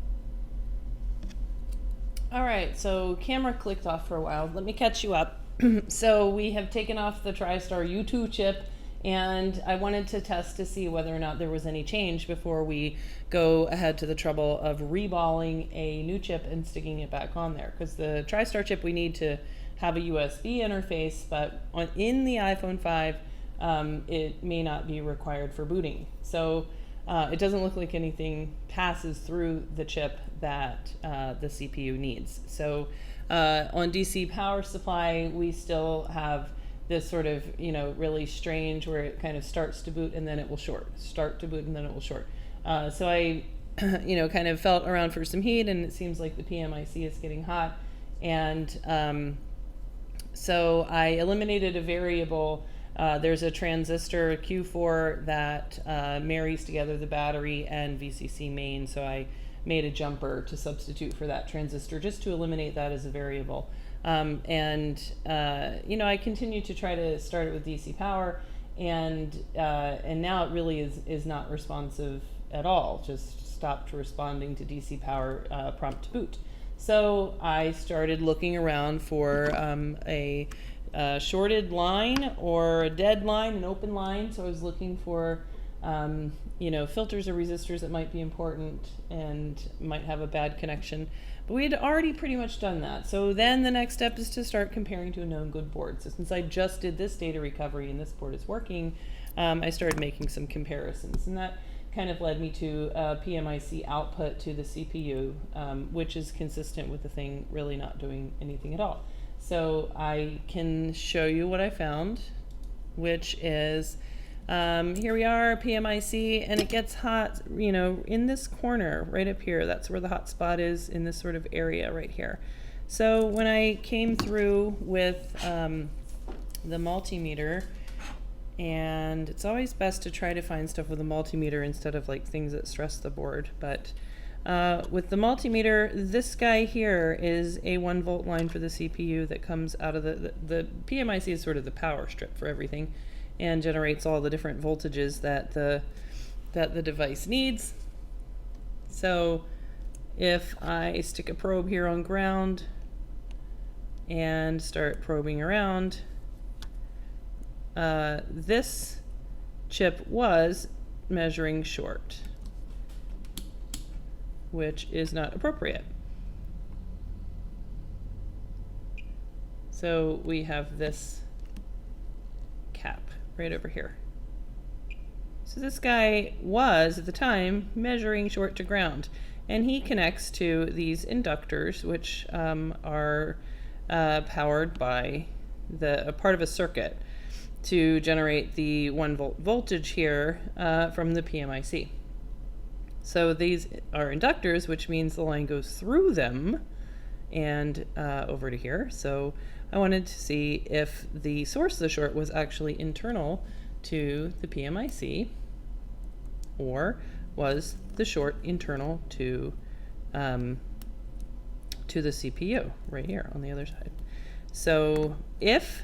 A: All right, so camera clicked off for a while. Let me catch you up. So we have taken off the TriStar U2 chip, and I wanted to test to see whether or not there was any change before we go ahead to the trouble of reballing a new chip and sticking it back on there. Because the TriStar chip, we need to have a USB interface, but in the iPhone 5, it may not be required for booting. So it doesn't look like anything passes through the chip that the CPU needs. So on DC power supply, we still have this sort of, really strange where it kind of starts to boot and then it will short, start to boot and then it will short. So I, kind of felt around for some heat, and it seems like the PMIC is getting hot. And so I eliminated a variable. There's a transistor Q4 that marries together the battery and VCC main, so I made a jumper to substitute for that transistor just to eliminate that as a variable. I continue to try to start it with DC power, and now it really is not responsive at all, just stopped responding to DC power prompt to boot. So I started looking around for a shorted line or a dead line, an open line. So I was looking for filters or resistors that might be important and might have a bad connection. But we had already pretty much done that. So then the next step is to start comparing to a known good board. So since I just did this data recovery and this board is working, I started making some comparisons. And that kind of led me to a PMIC output to the CPU, which is consistent with the thing really not doing anything at all. So I can show you what I found, which is, here we are, PMIC, and it gets hot, in this corner right up here. That's where the hot spot is, in this sort of area right here. So when I came through with the multimeter, and it's always best to try to find stuff with a multimeter instead of like things that stress the board, but with the multimeter, this guy here is a 1-volt line for the CPU that comes out of the PMIC is sort of the power strip for everything, and generates all the different voltages that the device needs. So if I stick a probe here on ground and start probing around, this chip was measuring short, which is not appropriate. So we have this cap right over here. So this guy was, at the time, measuring short to ground, and he connects to these inductors, which are powered by a part of a circuit to generate the 1-volt voltage here from the PMIC. So these are inductors, which means the line goes through them and over to here. So I wanted to see if the source of the short was actually internal to the PMIC, or was the short internal to the CPU right here on the other side. So if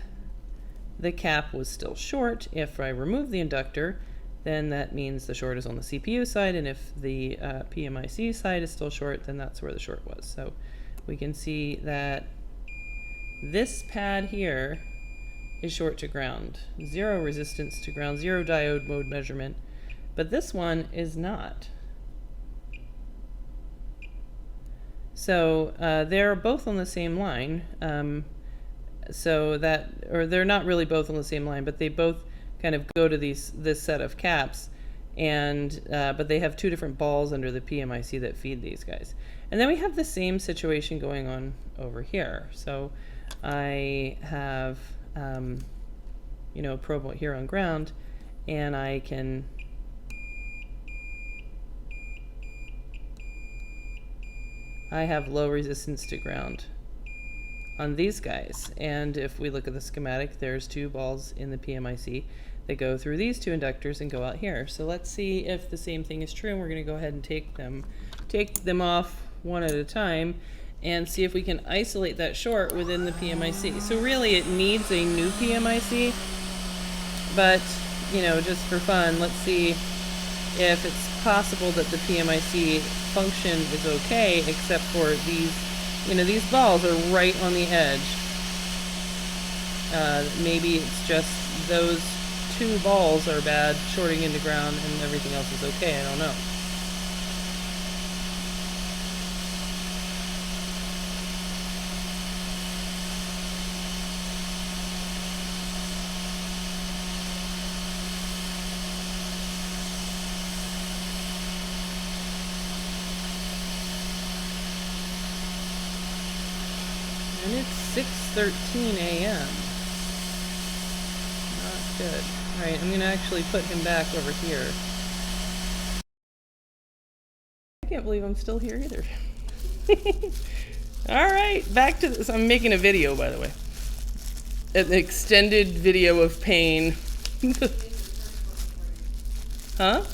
A: the cap was still short, if I remove the inductor, then that means the short is on the CPU side, and if the PMIC side is still short, then that's where the short was. So we can see that this pad here is short to ground, 0 resistance to ground, 0 diode mode measurement, but this one is not. So they're both on the same line, or they're not really both on the same line, but they both kind of go to this set of caps, and but they have two different balls under the PMIC that feed these guys. And then we have the same situation going on over here. So I have a probe here on ground, and I I have low resistance to ground on these guys. And if we look at the schematic, there's 2 balls in the PMIC that go through these 2 inductors and go out here. So let's see if the same thing is true, and we're going to go ahead and take them off one at a time and see if we can isolate that short within the PMIC. So really it needs a new PMIC, but you know, just for fun, let's see if it's possible that the PMIC function is okay, except for these, you know, these balls are right on the edge. Maybe it's just those 2 balls are bad, shorting into ground, and everything else is okay. I don't know. And it's 6:13 a.m. Not good. Alright, I'm gonna actually put him back over here. I can't believe I'm still here either. Alright, back to this. I'm making a video, by the way. An extended video of pain. Huh?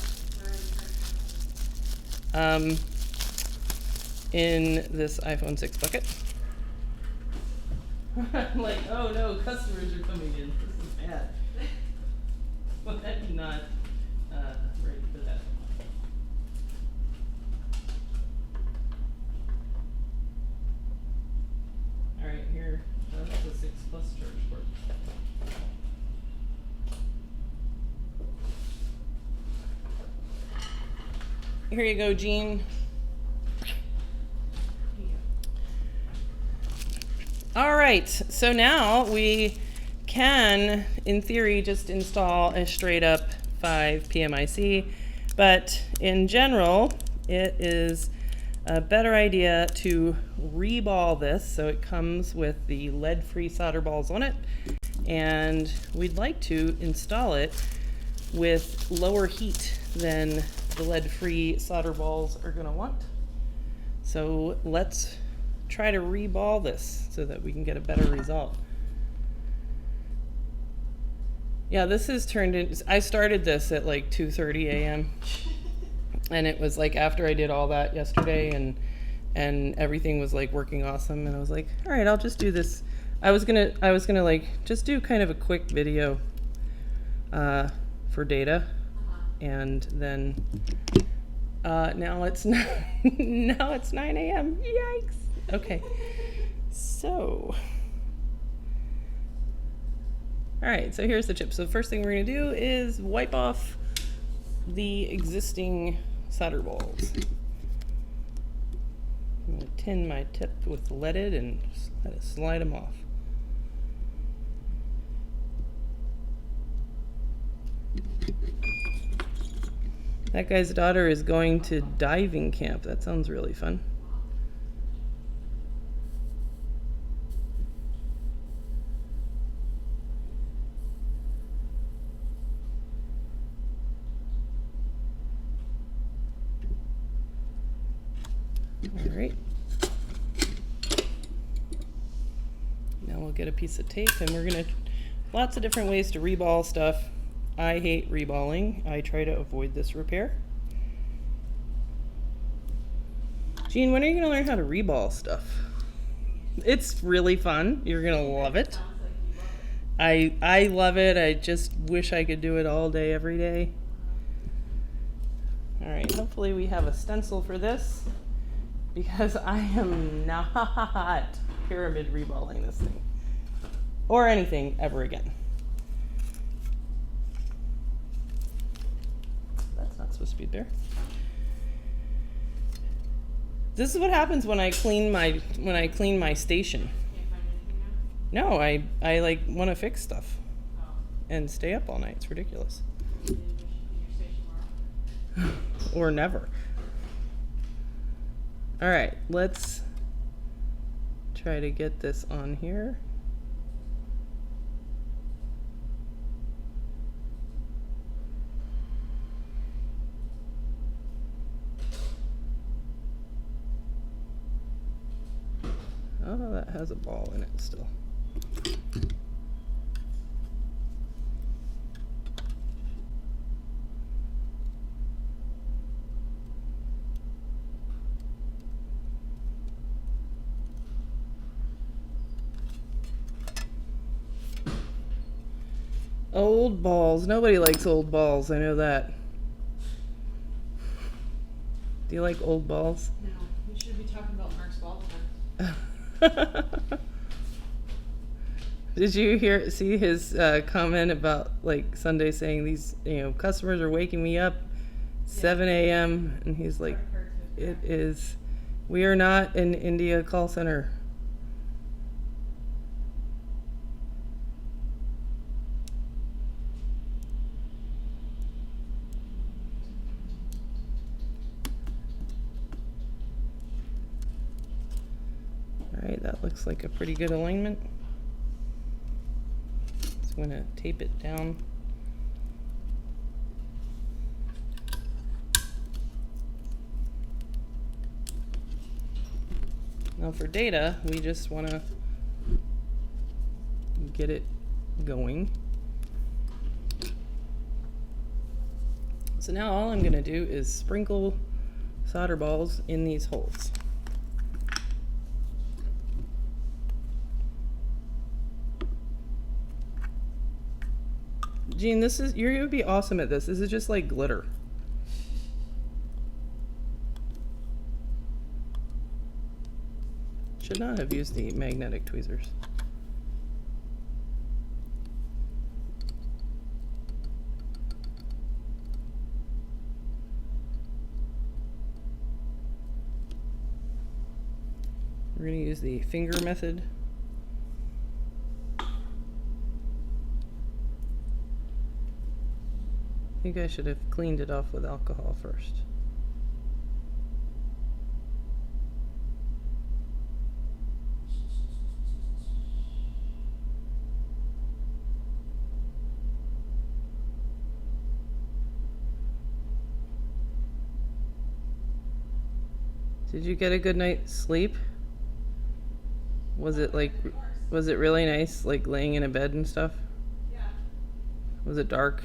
A: In this iPhone 6 bucket. I'm like, oh no, customers are coming in. This is bad. Well, I'm not ready for that. Alright, here, that's a 6 plus charge port. Here you go, Gene. All right, so now we can, in theory, just install a straight up 5 PMIC, but in general, it is a better idea to reball this so it comes with the lead-free solder balls on it, and we'd like to install it with lower heat than the lead-free solder balls are going to want. So let's try to reball this so that we can get a better result. Yeah, this has turned into, I started this at like 2:30 a.m. and it was like after I did all that yesterday and everything was like working awesome, and I was like, all right, I'll just do this. I was gonna like just do kind of a quick video for data, and then now it's now it's 9 a.m. Yikes. Okay, so, all right, so here's the chip. So the first thing we're gonna do is wipe off the existing solder balls. I'm gonna tin my tip with leaded and just let it slide them off. That guy's daughter is going to diving camp. That sounds really fun. All right. Now we'll get a piece of tape, and we're gonna, lots of different ways to reball stuff. I hate reballing. I try to avoid this repair. Jean, when are you gonna learn how to reball stuff? It's really fun. You're gonna love it. I love it. I just wish I could do it all day, every day. All right, hopefully we have a stencil for this, because I am not pyramid reballing this thing or anything ever again. That's not supposed to be there. This is what happens when I clean my station. No, I like want to fix stuff and stay up all night. It's ridiculous. Or never. All right, let's try to get this on here. that has a ball in it still. Old balls. Nobody likes old balls. I know that. Do you like old balls?
B: No, we should be talking about Mark's ball.
A: Did you see his comment about like Sunday saying these, customers are waking me up 7 a.m. and he's like, it is, we are not an India call center. All right, that looks like a pretty good alignment. So I'm going to tape it down. Now for data, we just want to get it going. So now all I'm going to do is sprinkle solder balls in these holes. Jean, you're gonna be awesome at this. This is just like glitter. Should not have used the magnetic tweezers. We're gonna use the finger method. I think I should have cleaned it off with alcohol first. Did you get a good night's sleep? Was it really nice, like laying in a bed and stuff?
B: Yeah.
A: Was it dark?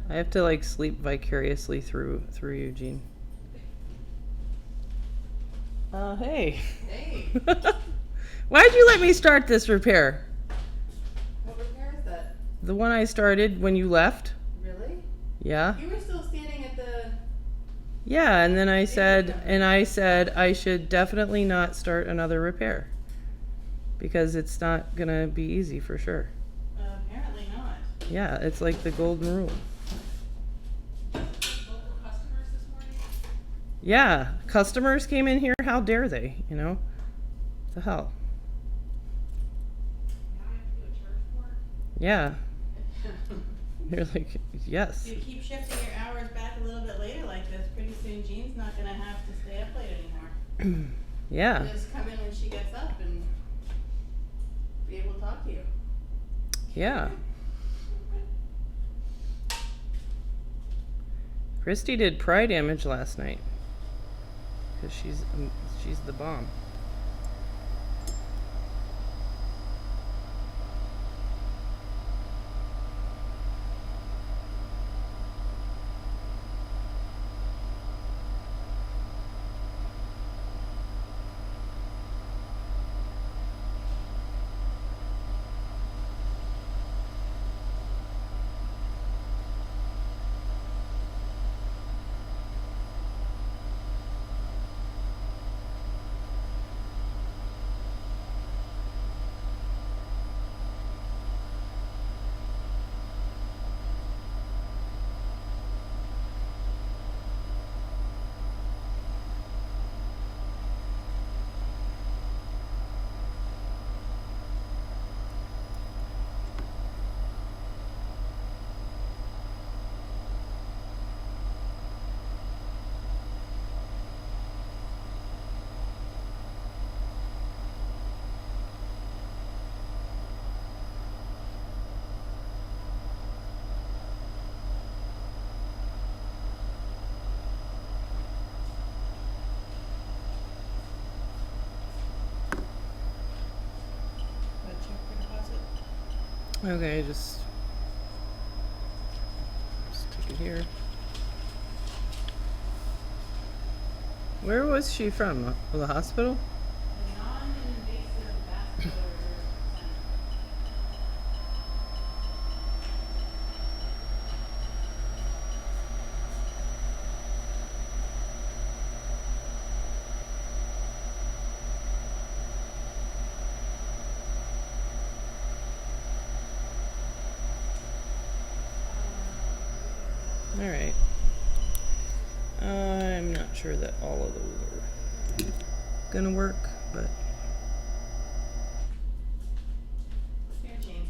A: I have to like sleep vicariously through Eugene. Hey.
B: Hey.
A: Why'd you let me start this repair?
B: What repair is that?
A: The one I started when you left.
B: Really?
A: Yeah.
B: You were still standing at the...
A: Yeah, and then I said I should definitely not start another repair because it's not gonna be easy for sure.
B: Apparently not.
A: Yeah, it's like the golden rule. Yeah, customers came in here. How dare they? What the hell?
B: Now I have to do a charge for it?
A: Yeah. You're like, yes.
B: If you keep shifting your hours back a little bit later like this, pretty soon Jean's not going to have to stay up late anymore.
A: Yeah.
B: Just come in when she gets up and be able to talk to you.
A: Yeah. Christy did pry damage last night because she's the bomb. Okay, just take it here. Where was she from? The hospital?
B: The non-invasive vascular center.
A: All right. I'm not sure that all of those are gonna work, but
B: Here, Jean.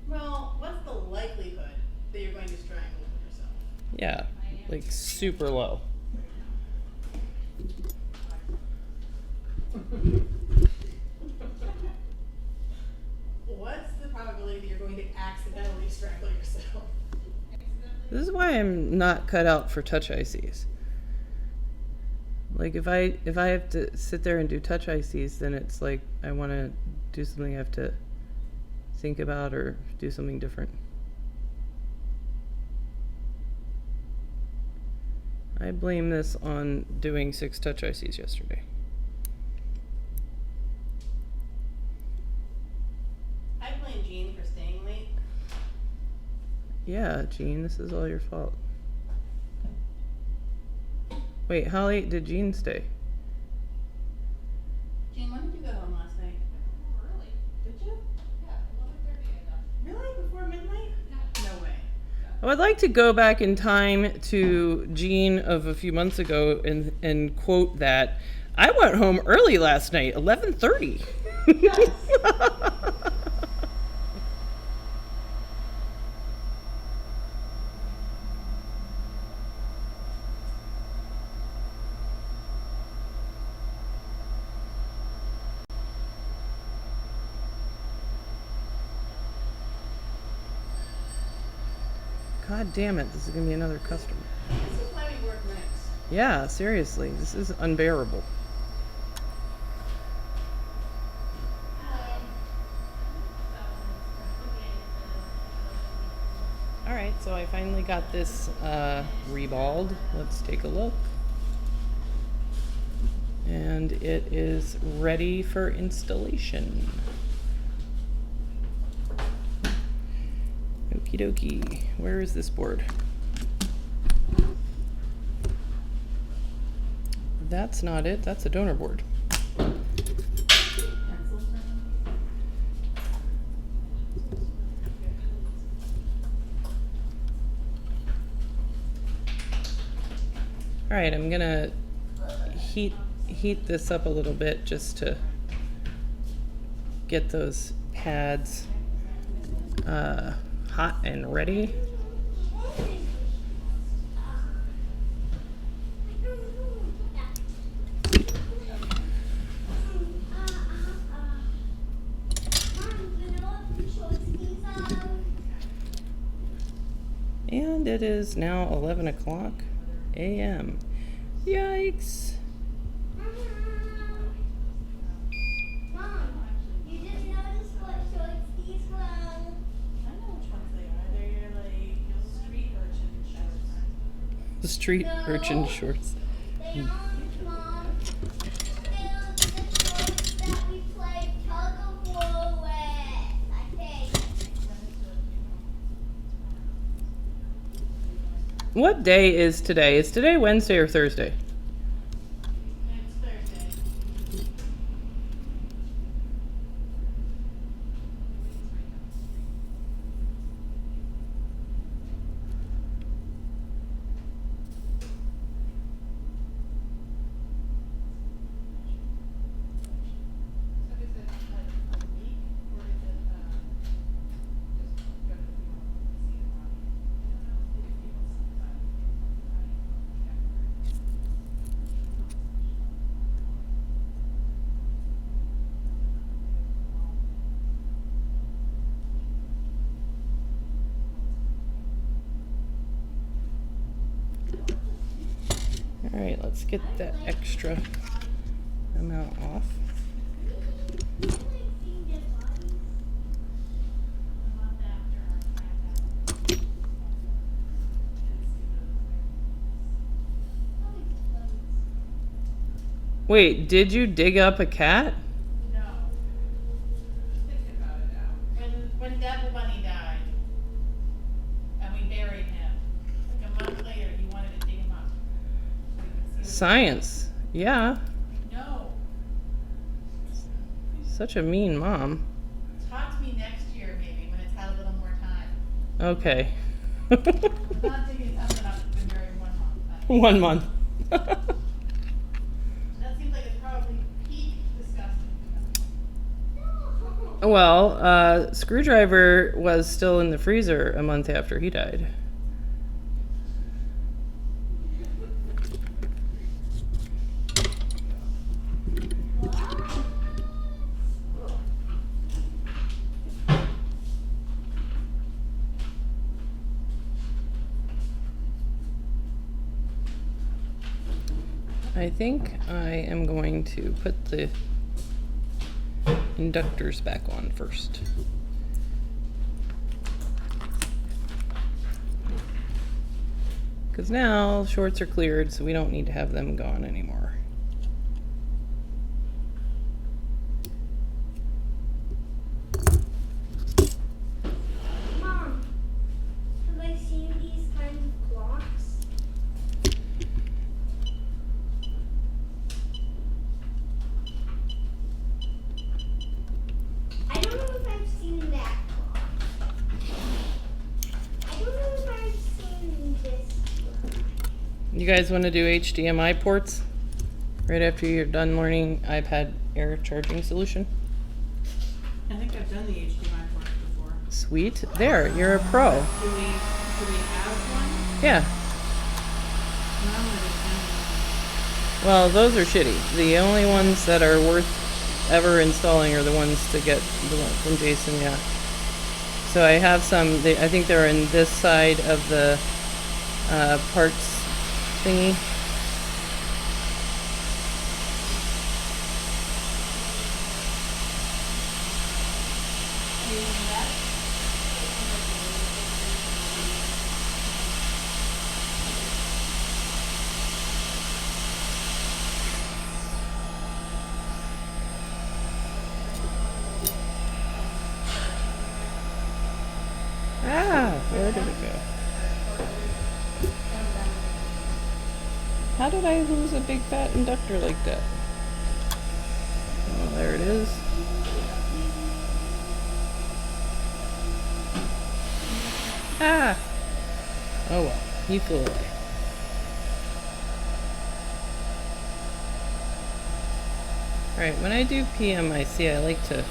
B: Well, what's the likelihood that you're going to strangle yourself?
A: yeah, like super low.
B: What's the probability that you're going to accidentally strangle yourself?
A: This is why I'm not cut out for touch ICs. Like if I have to sit there and do touch ICs, then it's like I want to do something I have to think about or do something different. I blame this on doing 6 touch ICs yesterday.
B: I blame Jean for staying late.
A: Yeah, Jean, this is all your fault. Wait, how late did Jean stay?
B: Jean, when did you go home last night?
C: Early.
B: Did you?
C: Yeah, 11:30 I got.
B: Really? Before midnight?
C: Yeah.
B: No way.
A: I would like to go back in time to Jean of a few months ago and quote that I went home early last night, 11:30. God damn it, this is gonna be another customer.
B: This is why we work nights.
A: Yeah, seriously, this is unbearable. All right, so I finally got this reballed. Let's take a look. And it is ready for installation. Okie dokie. Where is this board? That's not it. That's a donor board.
B: Pencils or something?
A: All right, I'm gonna heat this up a little bit just to get those pads hot and ready. And it is now 11 o'clock a.m. Yikes.
D: Mom, you didn't notice what shorts these were?
B: I know which ones they are. They're your, like, your street urchin shorts.
A: The street
D: No.
A: urchin shorts.
D: They aren't, Mom. They're the shorts that we played tug of war with, I think.
A: What day is today? Is today Wednesday or Thursday?
B: It's Thursday.
C: So is it like a week or is it just go to the people see the body? I don't know if people see the body.
A: All right, let's get that extra amount off.
C: A month after our cat died. Didn't see those
A: Wait, did you dig up a cat?
C: No. Thinking about it now.
B: When Devil Bunny died, and we buried him, like a month later, he wanted to dig him up. So we could see what-
A: Science. Yeah.
B: No,
A: Such a mean mom.
B: talk to me next year maybe, when it's had a little more time.
A: Okay.
B: I'm not digging something up that's been buried 1 month.
A: 1 month.
B: That seems like it's probably peak disgusting.
A: Well, Screwdriver was still in the freezer a month after he died. I think I am going to put the inductors back on first. Because now shorts are cleared, so we don't need to have them gone anymore.
D: Mom, have I seen these kind of clocks? I don't know if I've seen that clock. I don't know if I've seen this one.
A: You guys want to do HDMI ports right after you're done learning iPad Air charging solution?
B: I think I've done the HDMI ports before.
A: Sweet. There, you're a pro.
B: Do we have one?
A: Yeah.
B: Normally they
A: Well, those are shitty. The only ones that are worth ever installing are the ones to get the one from Jason, yeah. So I have some, I think they're in this side of the parts thingy. Ah, where did it go? How did I lose a big fat inductor like that? Oh, there it is. Ah! Oh well, he flew away. Alright, when I do PMIC, I like to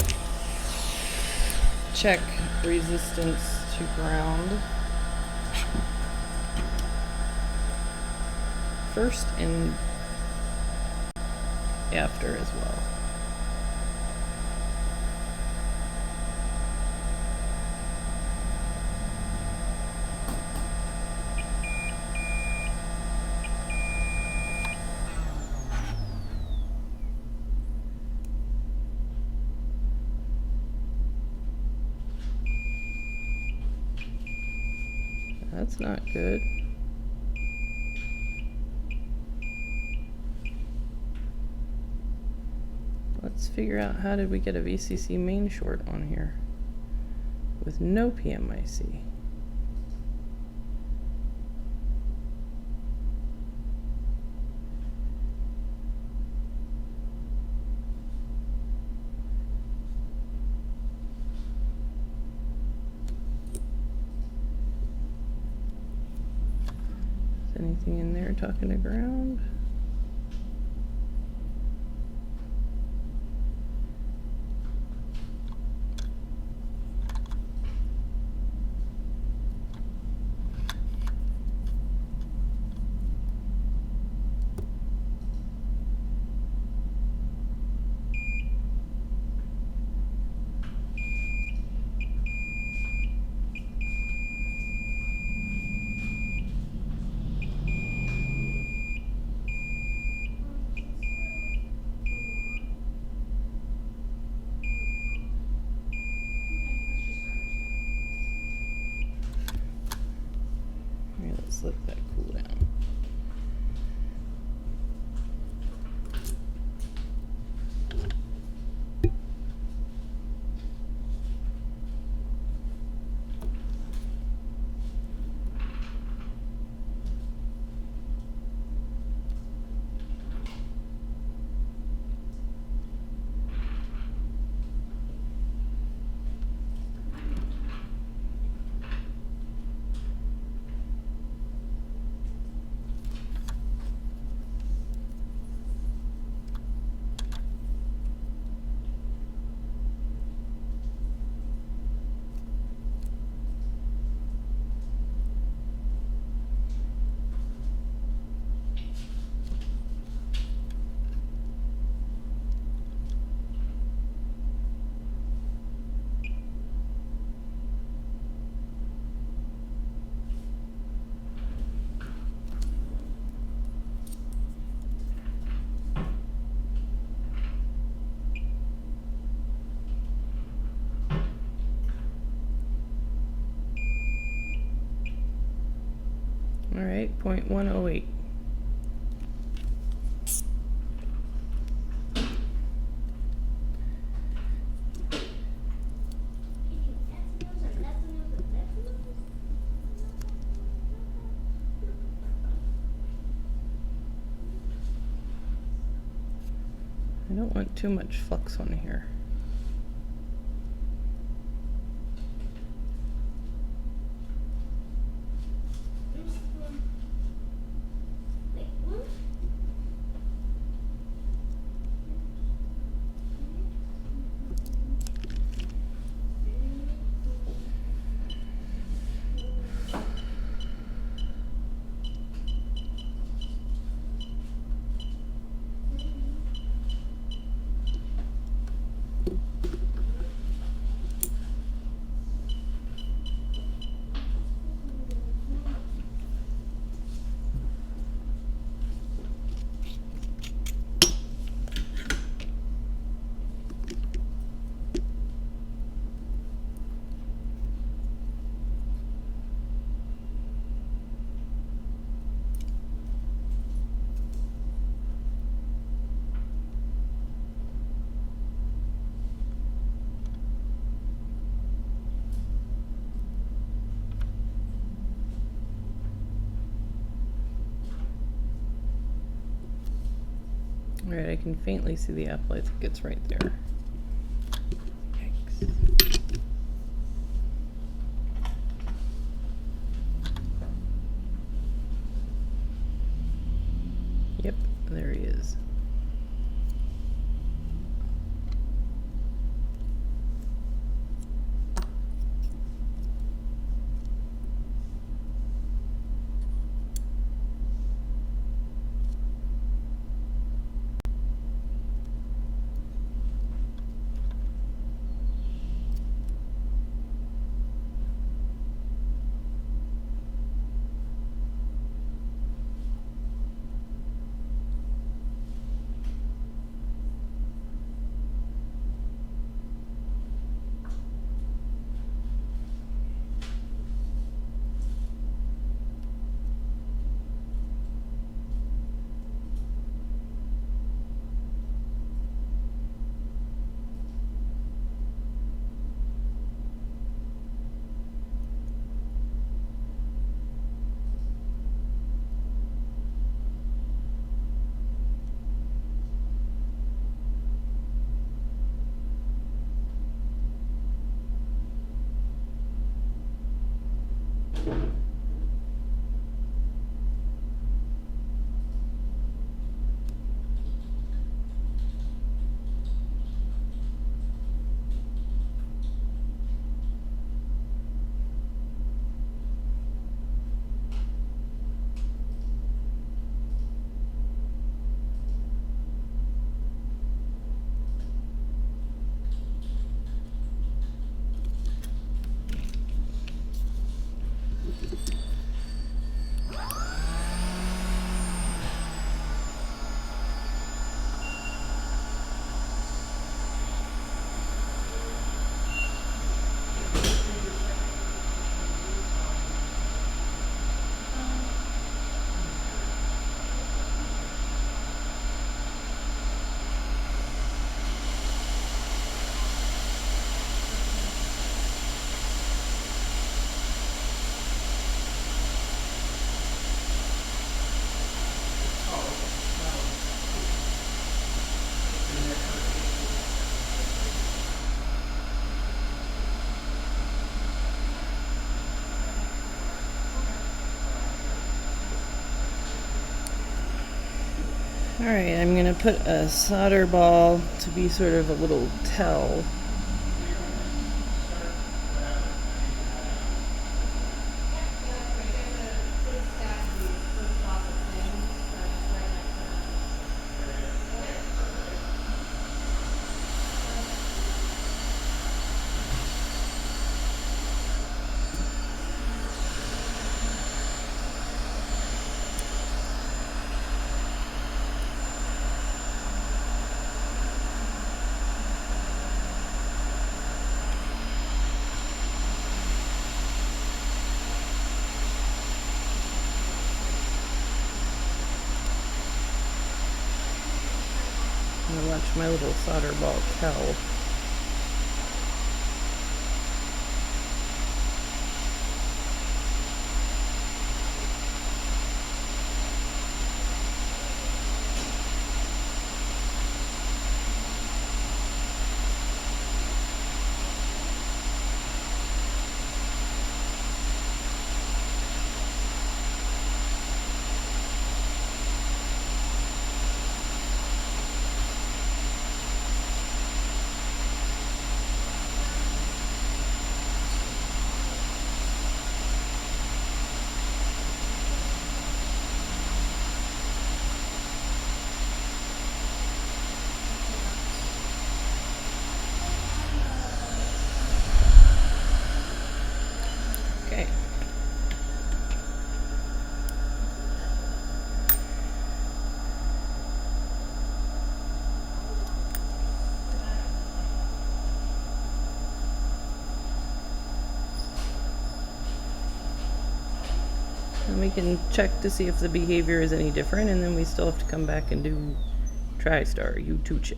A: check resistance to ground first and after as well. That's not good. Let's figure out how did we get a VCC main short on here with no PMIC. Is anything in there talking to ground? Just let that cool down. All right, 0.108. I don't want too much flux on here. All right, I can faintly see the apple. I think it's right there. Yikes. Yep, there he is. All right, I'm gonna put a solder ball to be sort of a little tell. I'm gonna watch my little solder ball tell. Okay. And we can check to see if the behavior is any different, and then we still have to come back and do TriStar U2 chip.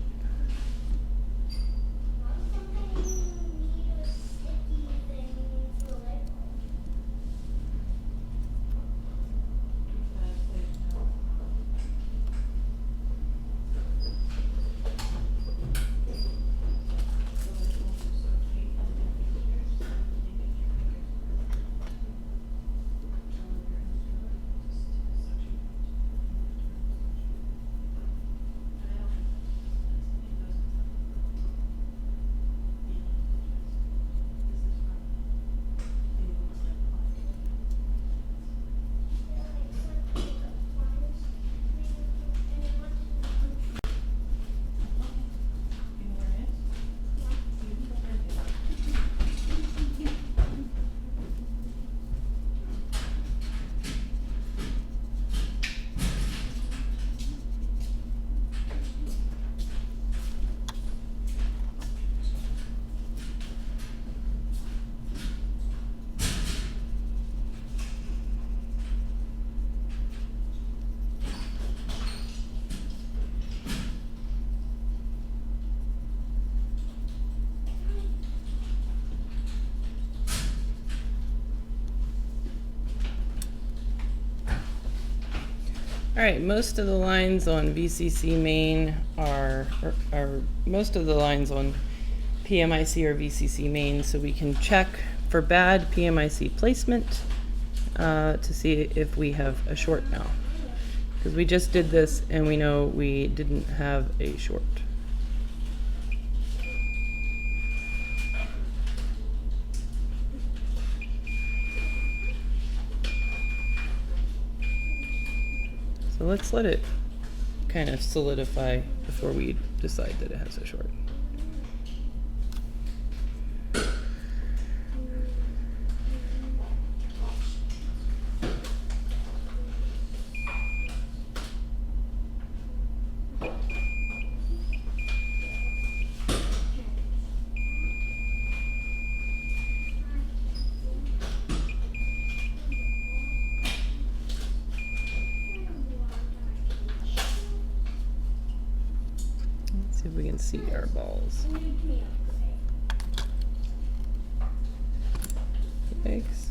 A: All right, most of the lines on VCC main are most of the lines on PMIC or VCC main, so we can check for bad PMIC placement to see if we have a short now. Because we just did this and we know we didn't have a short. So let's let it kind of solidify before we decide that it has a short. See if we can see our balls. Thanks.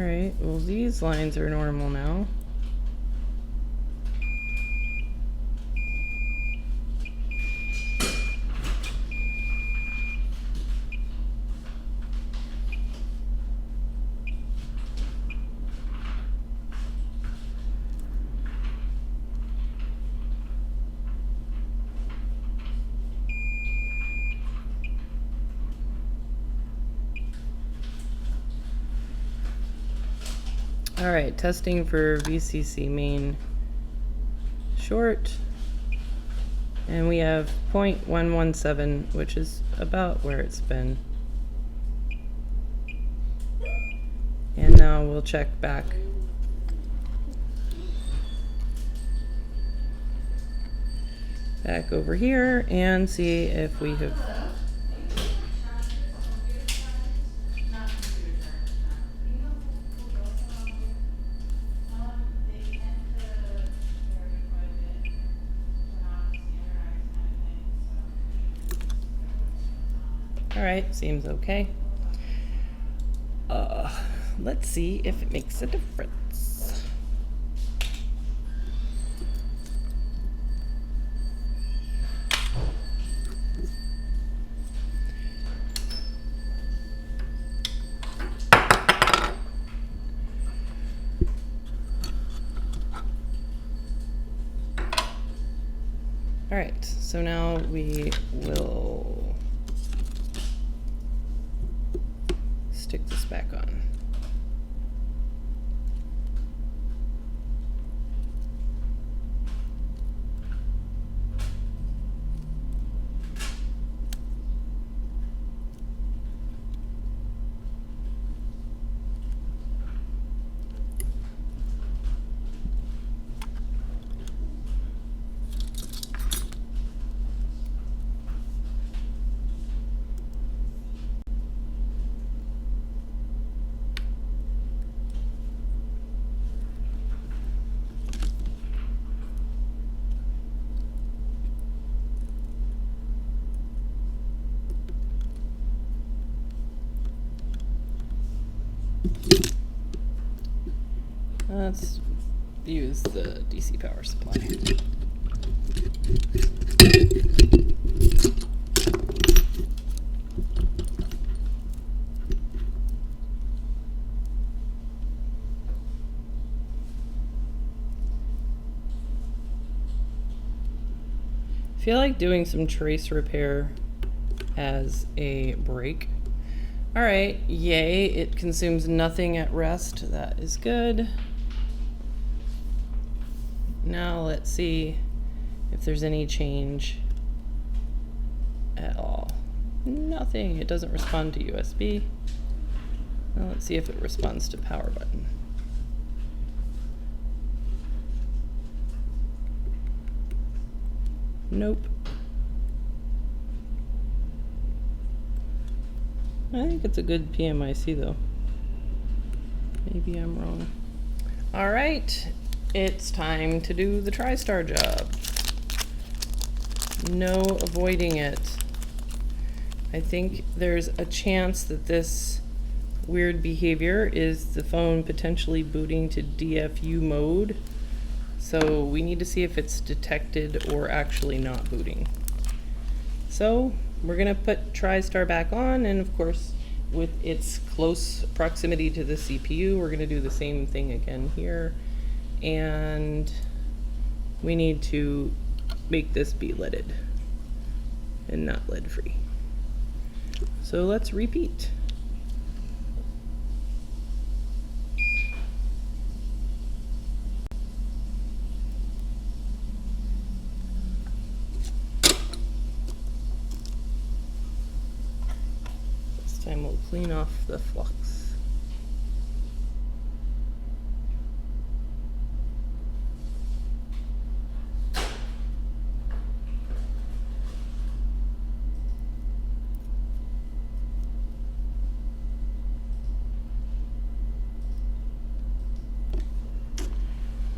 A: Alright, well these lines are normal now. Alright, testing for VCC main short. And we have 0.117, which is about where it's been. And now we'll check back. Back over here and see if we have.
B: Not computer charges, no. They tend to vary quite a bit. They're not standardized kind of thing, so.
A: Alright, seems okay. Let's see if it makes a difference. Alright, so now we will stick this back on. Let's use the DC power supply. I feel like doing some trace repair as a break. Alright, yay, it consumes nothing at rest. That is good. Now let's see if there's any change at all. Nothing. It doesn't respond to USB. Now let's see if it responds to power button. Nope. I think it's a good PMIC though. Maybe I'm wrong. All right, it's time to do the TriStar job. No avoiding it. I think there's a chance that this weird behavior is the phone potentially booting to DFU mode. So we need to see if it's detected or actually not booting. So we're gonna put TriStar back on, and of course with its close proximity to the CPU, we're gonna do the same thing again here. And we need to make this be leaded and not lead free. So let's repeat. This time we'll clean off the flux.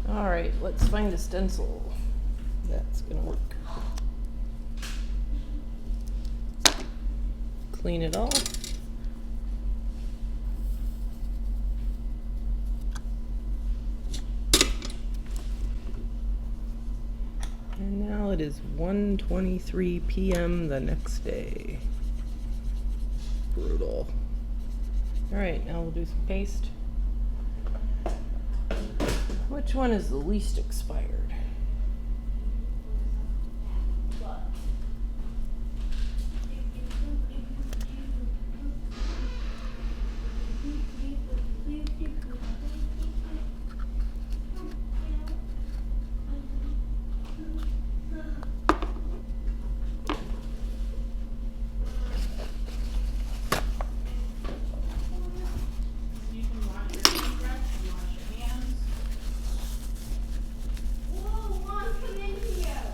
A: All right, let's find a stencil that's gonna work. Clean it off. is 1:23 p.m. the next day. Brutal. All right, now we'll do some paste. Which one is the least expired?
B: You can wash your toothbrush and wash your hands.
D: Whoa, Mom, come in here.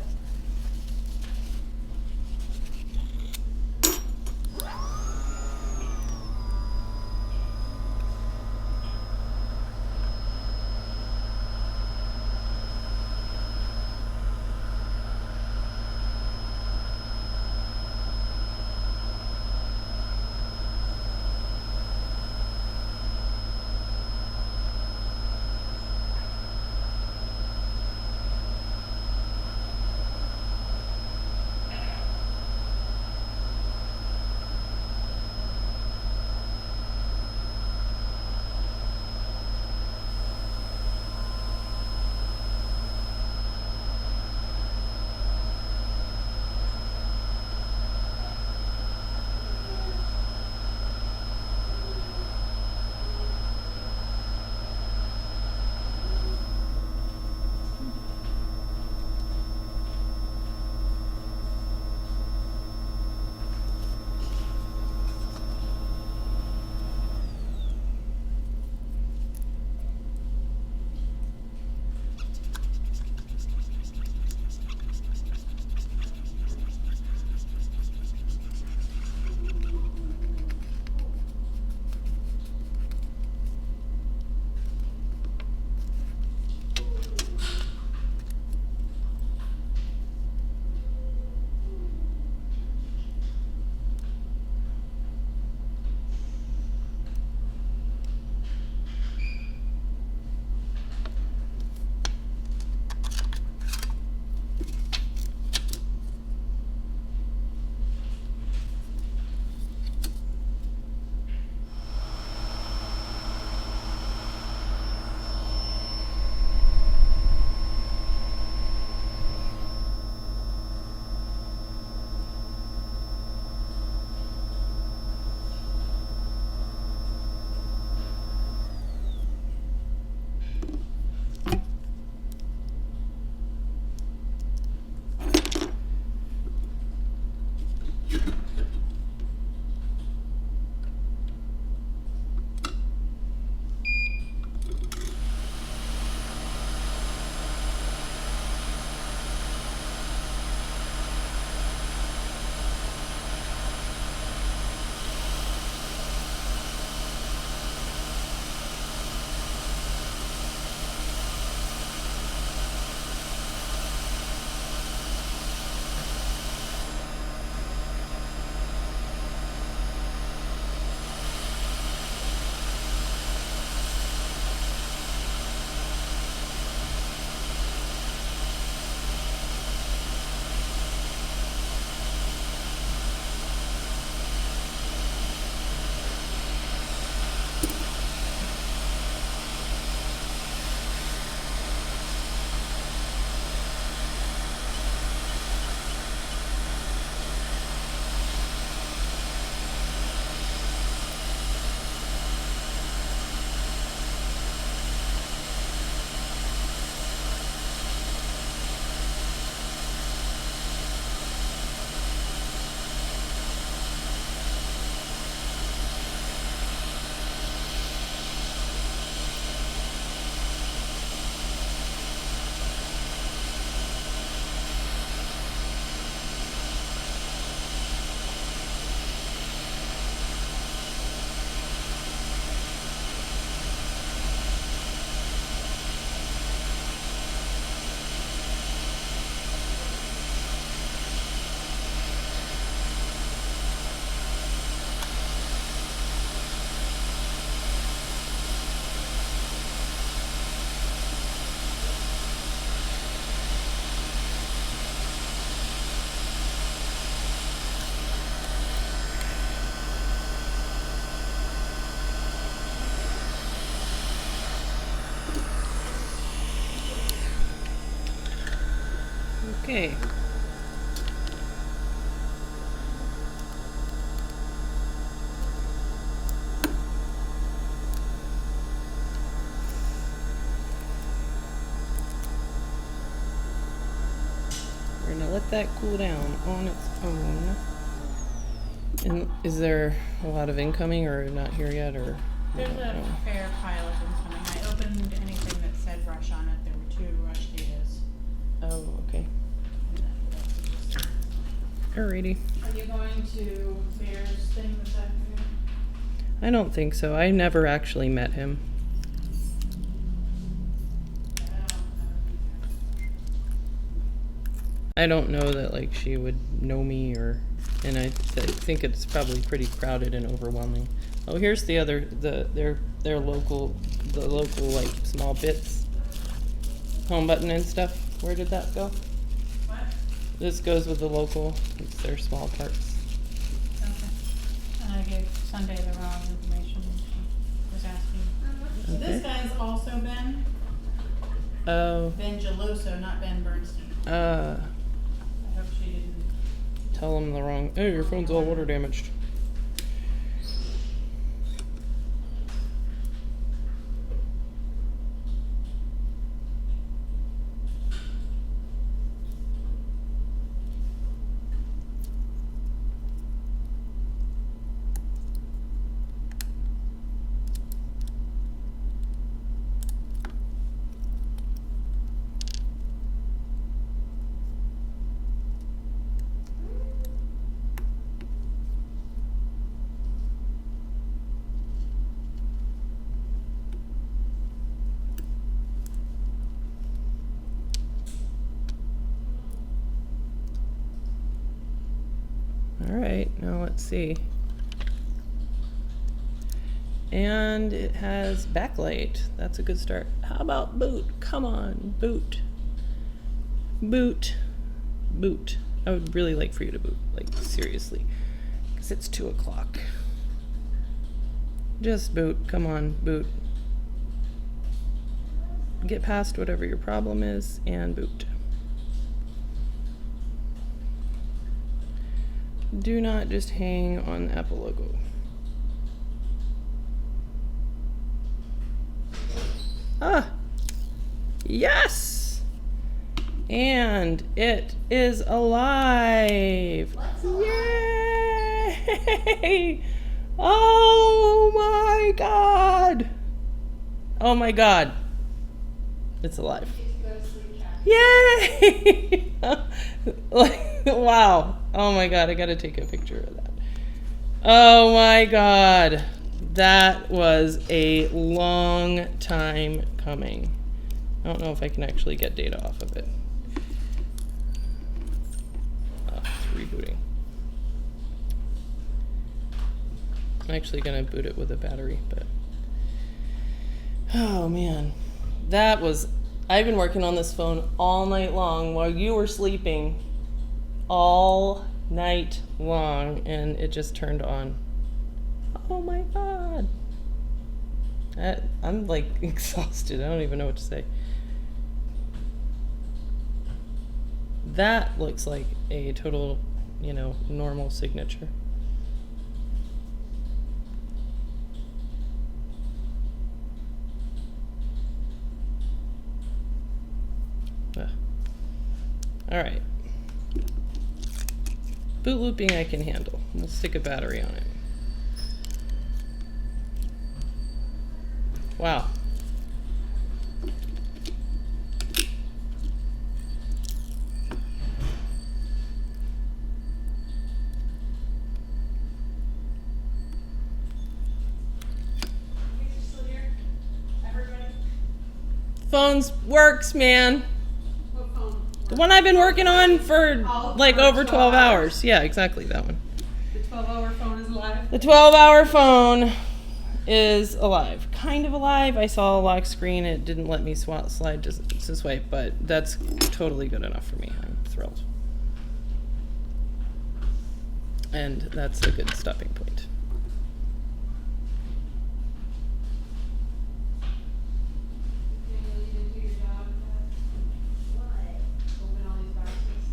A: Okay. We're gonna let that cool down on its own. And is there a lot of incoming or not here yet, or?
B: There's
A: I don't
B: a
A: know.
B: fair pile of incoming. I opened anything that said rush on it. There were 2 rush datas.
A: Oh, okay.
B: And that's just-
A: Alrighty.
B: Are you going to Mayor's thing this afternoon?
A: I don't think so. I never actually met him. I don't know that like she would know me, or, and I think it's probably pretty crowded and overwhelming. Oh, here's the other, their local, the local like small bits, home button and stuff. Where did that go?
B: What?
A: This goes with the local, it's their small parts.
B: Okay. And I gave Sunday the wrong information. She was asking. So this
A: Okay.
B: guy's also Ben.
A: Oh,
B: Ben Geloso, not Ben Bernstein. I hope she didn't.
A: tell them the wrong, oh, your phone's all water damaged. All right, now let's see. And it has backlight. That's a good start. How about boot? Come on, boot. Boot. Boot. I would really like for you to boot, like seriously, because it's 2 o'clock. Just boot. Come on, boot. Get past whatever your problem is and boot. Do not just hang on the Apple logo. Ah! Yes! And it is alive!
D: What's alive?
A: Yay! Oh my god! Oh my god. It's alive.
C: Go to sleep, Jack.
A: Yay! Like, wow. Oh my god, I gotta take a picture of that. Oh my god. That was a long time coming. I don't know if I can actually get data off of it. Oh, it's rebooting. I'm actually gonna boot it with a battery, but oh man. That was, I've been working on this phone all night long while you were sleeping, all night long, and it just turned on. Oh my god. I'm like exhausted. I don't even know what to say. That looks like a total, you know, normal signature. All right. Boot looping I can handle. We'll stick a battery on it. Wow.
C: Still here? Everybody?
A: Phones works, man.
C: What phone?
A: The one I've been working on for
C: Oh,
A: like
C: for
A: over
C: 12
A: 12 hours.
C: hours.
A: Yeah, exactly that one.
C: The 12-hour phone is alive?
A: The 12-hour phone is alive. Kind of alive. I saw a lock screen. It didn't let me slide this way, but that's totally good enough for me. I'm thrilled. And that's a good stopping point.
C: Daniel, you didn't do your job with that?
D: What?
C: Open all these boxes.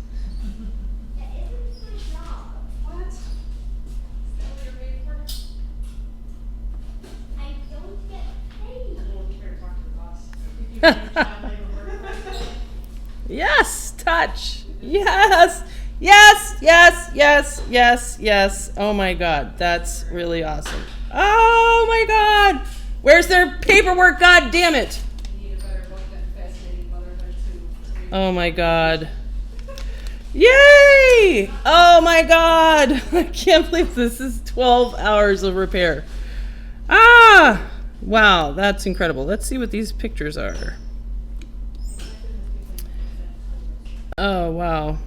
B: You can child labor workforce.
A: Yes, touch. Yes. Yes, yes, yes, yes, yes. Oh my God, that's really awesome. Oh my God. Where's their paperwork? God damn it.
C: I need a better book than Fascinating Motherhood to read.
A: Oh my God. Yay! Oh my God. I can't believe this is 12 hours of repair. Ah! Wow, that's incredible. Let's see what these pictures are. Oh, wow.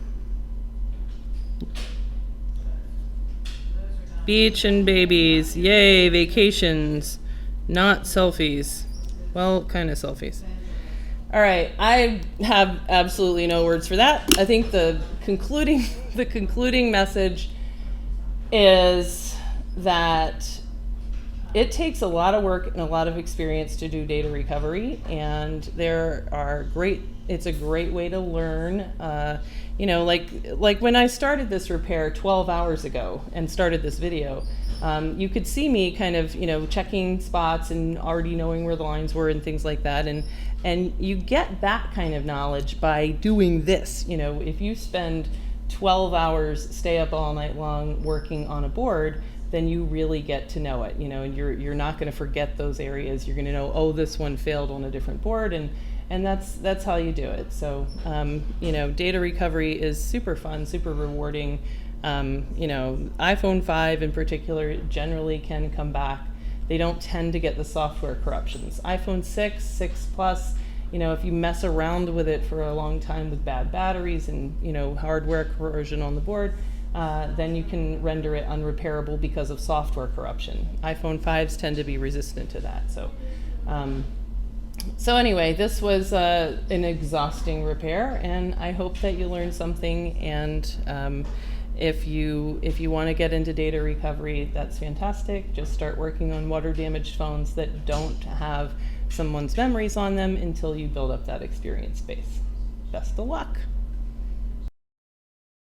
A: Beach and babies. Yay, vacations. Not selfies. Well, kind of selfies. All right, I have absolutely no words for that. I think the concluding message is that it takes a lot of work and a lot of experience to do data recovery, and it's a great way to learn. You know, like when I started this repair 12 hours ago and started this video, you could see me kind of, you know, checking spots and already knowing where the lines were and things like that. And you get that kind of knowledge by doing this. You know, if you spend 12 hours, stay up all night long working on a board, then you really get to know it, you know, and you're not going to forget those areas. You're going to know, oh, this one failed on a different board, and that's how you do it. So, you know, data recovery is super fun, super rewarding. You know, iPhone 5 in particular generally can come back. They don't tend to get the software corruptions. iPhone 6, 6 Plus, you know, if you mess around with it for a long time with bad batteries and, you know, hardware corrosion on the board, then you can render it unrepairable because of software corruption. iPhone 5s tend to be resistant to that. So anyway, this was an exhausting repair, and I hope that you learned something. And if you want to get into data recovery, that's fantastic. Just start working on water damaged phones that don't have someone's memories on them until you build up that experience base. Best of luck.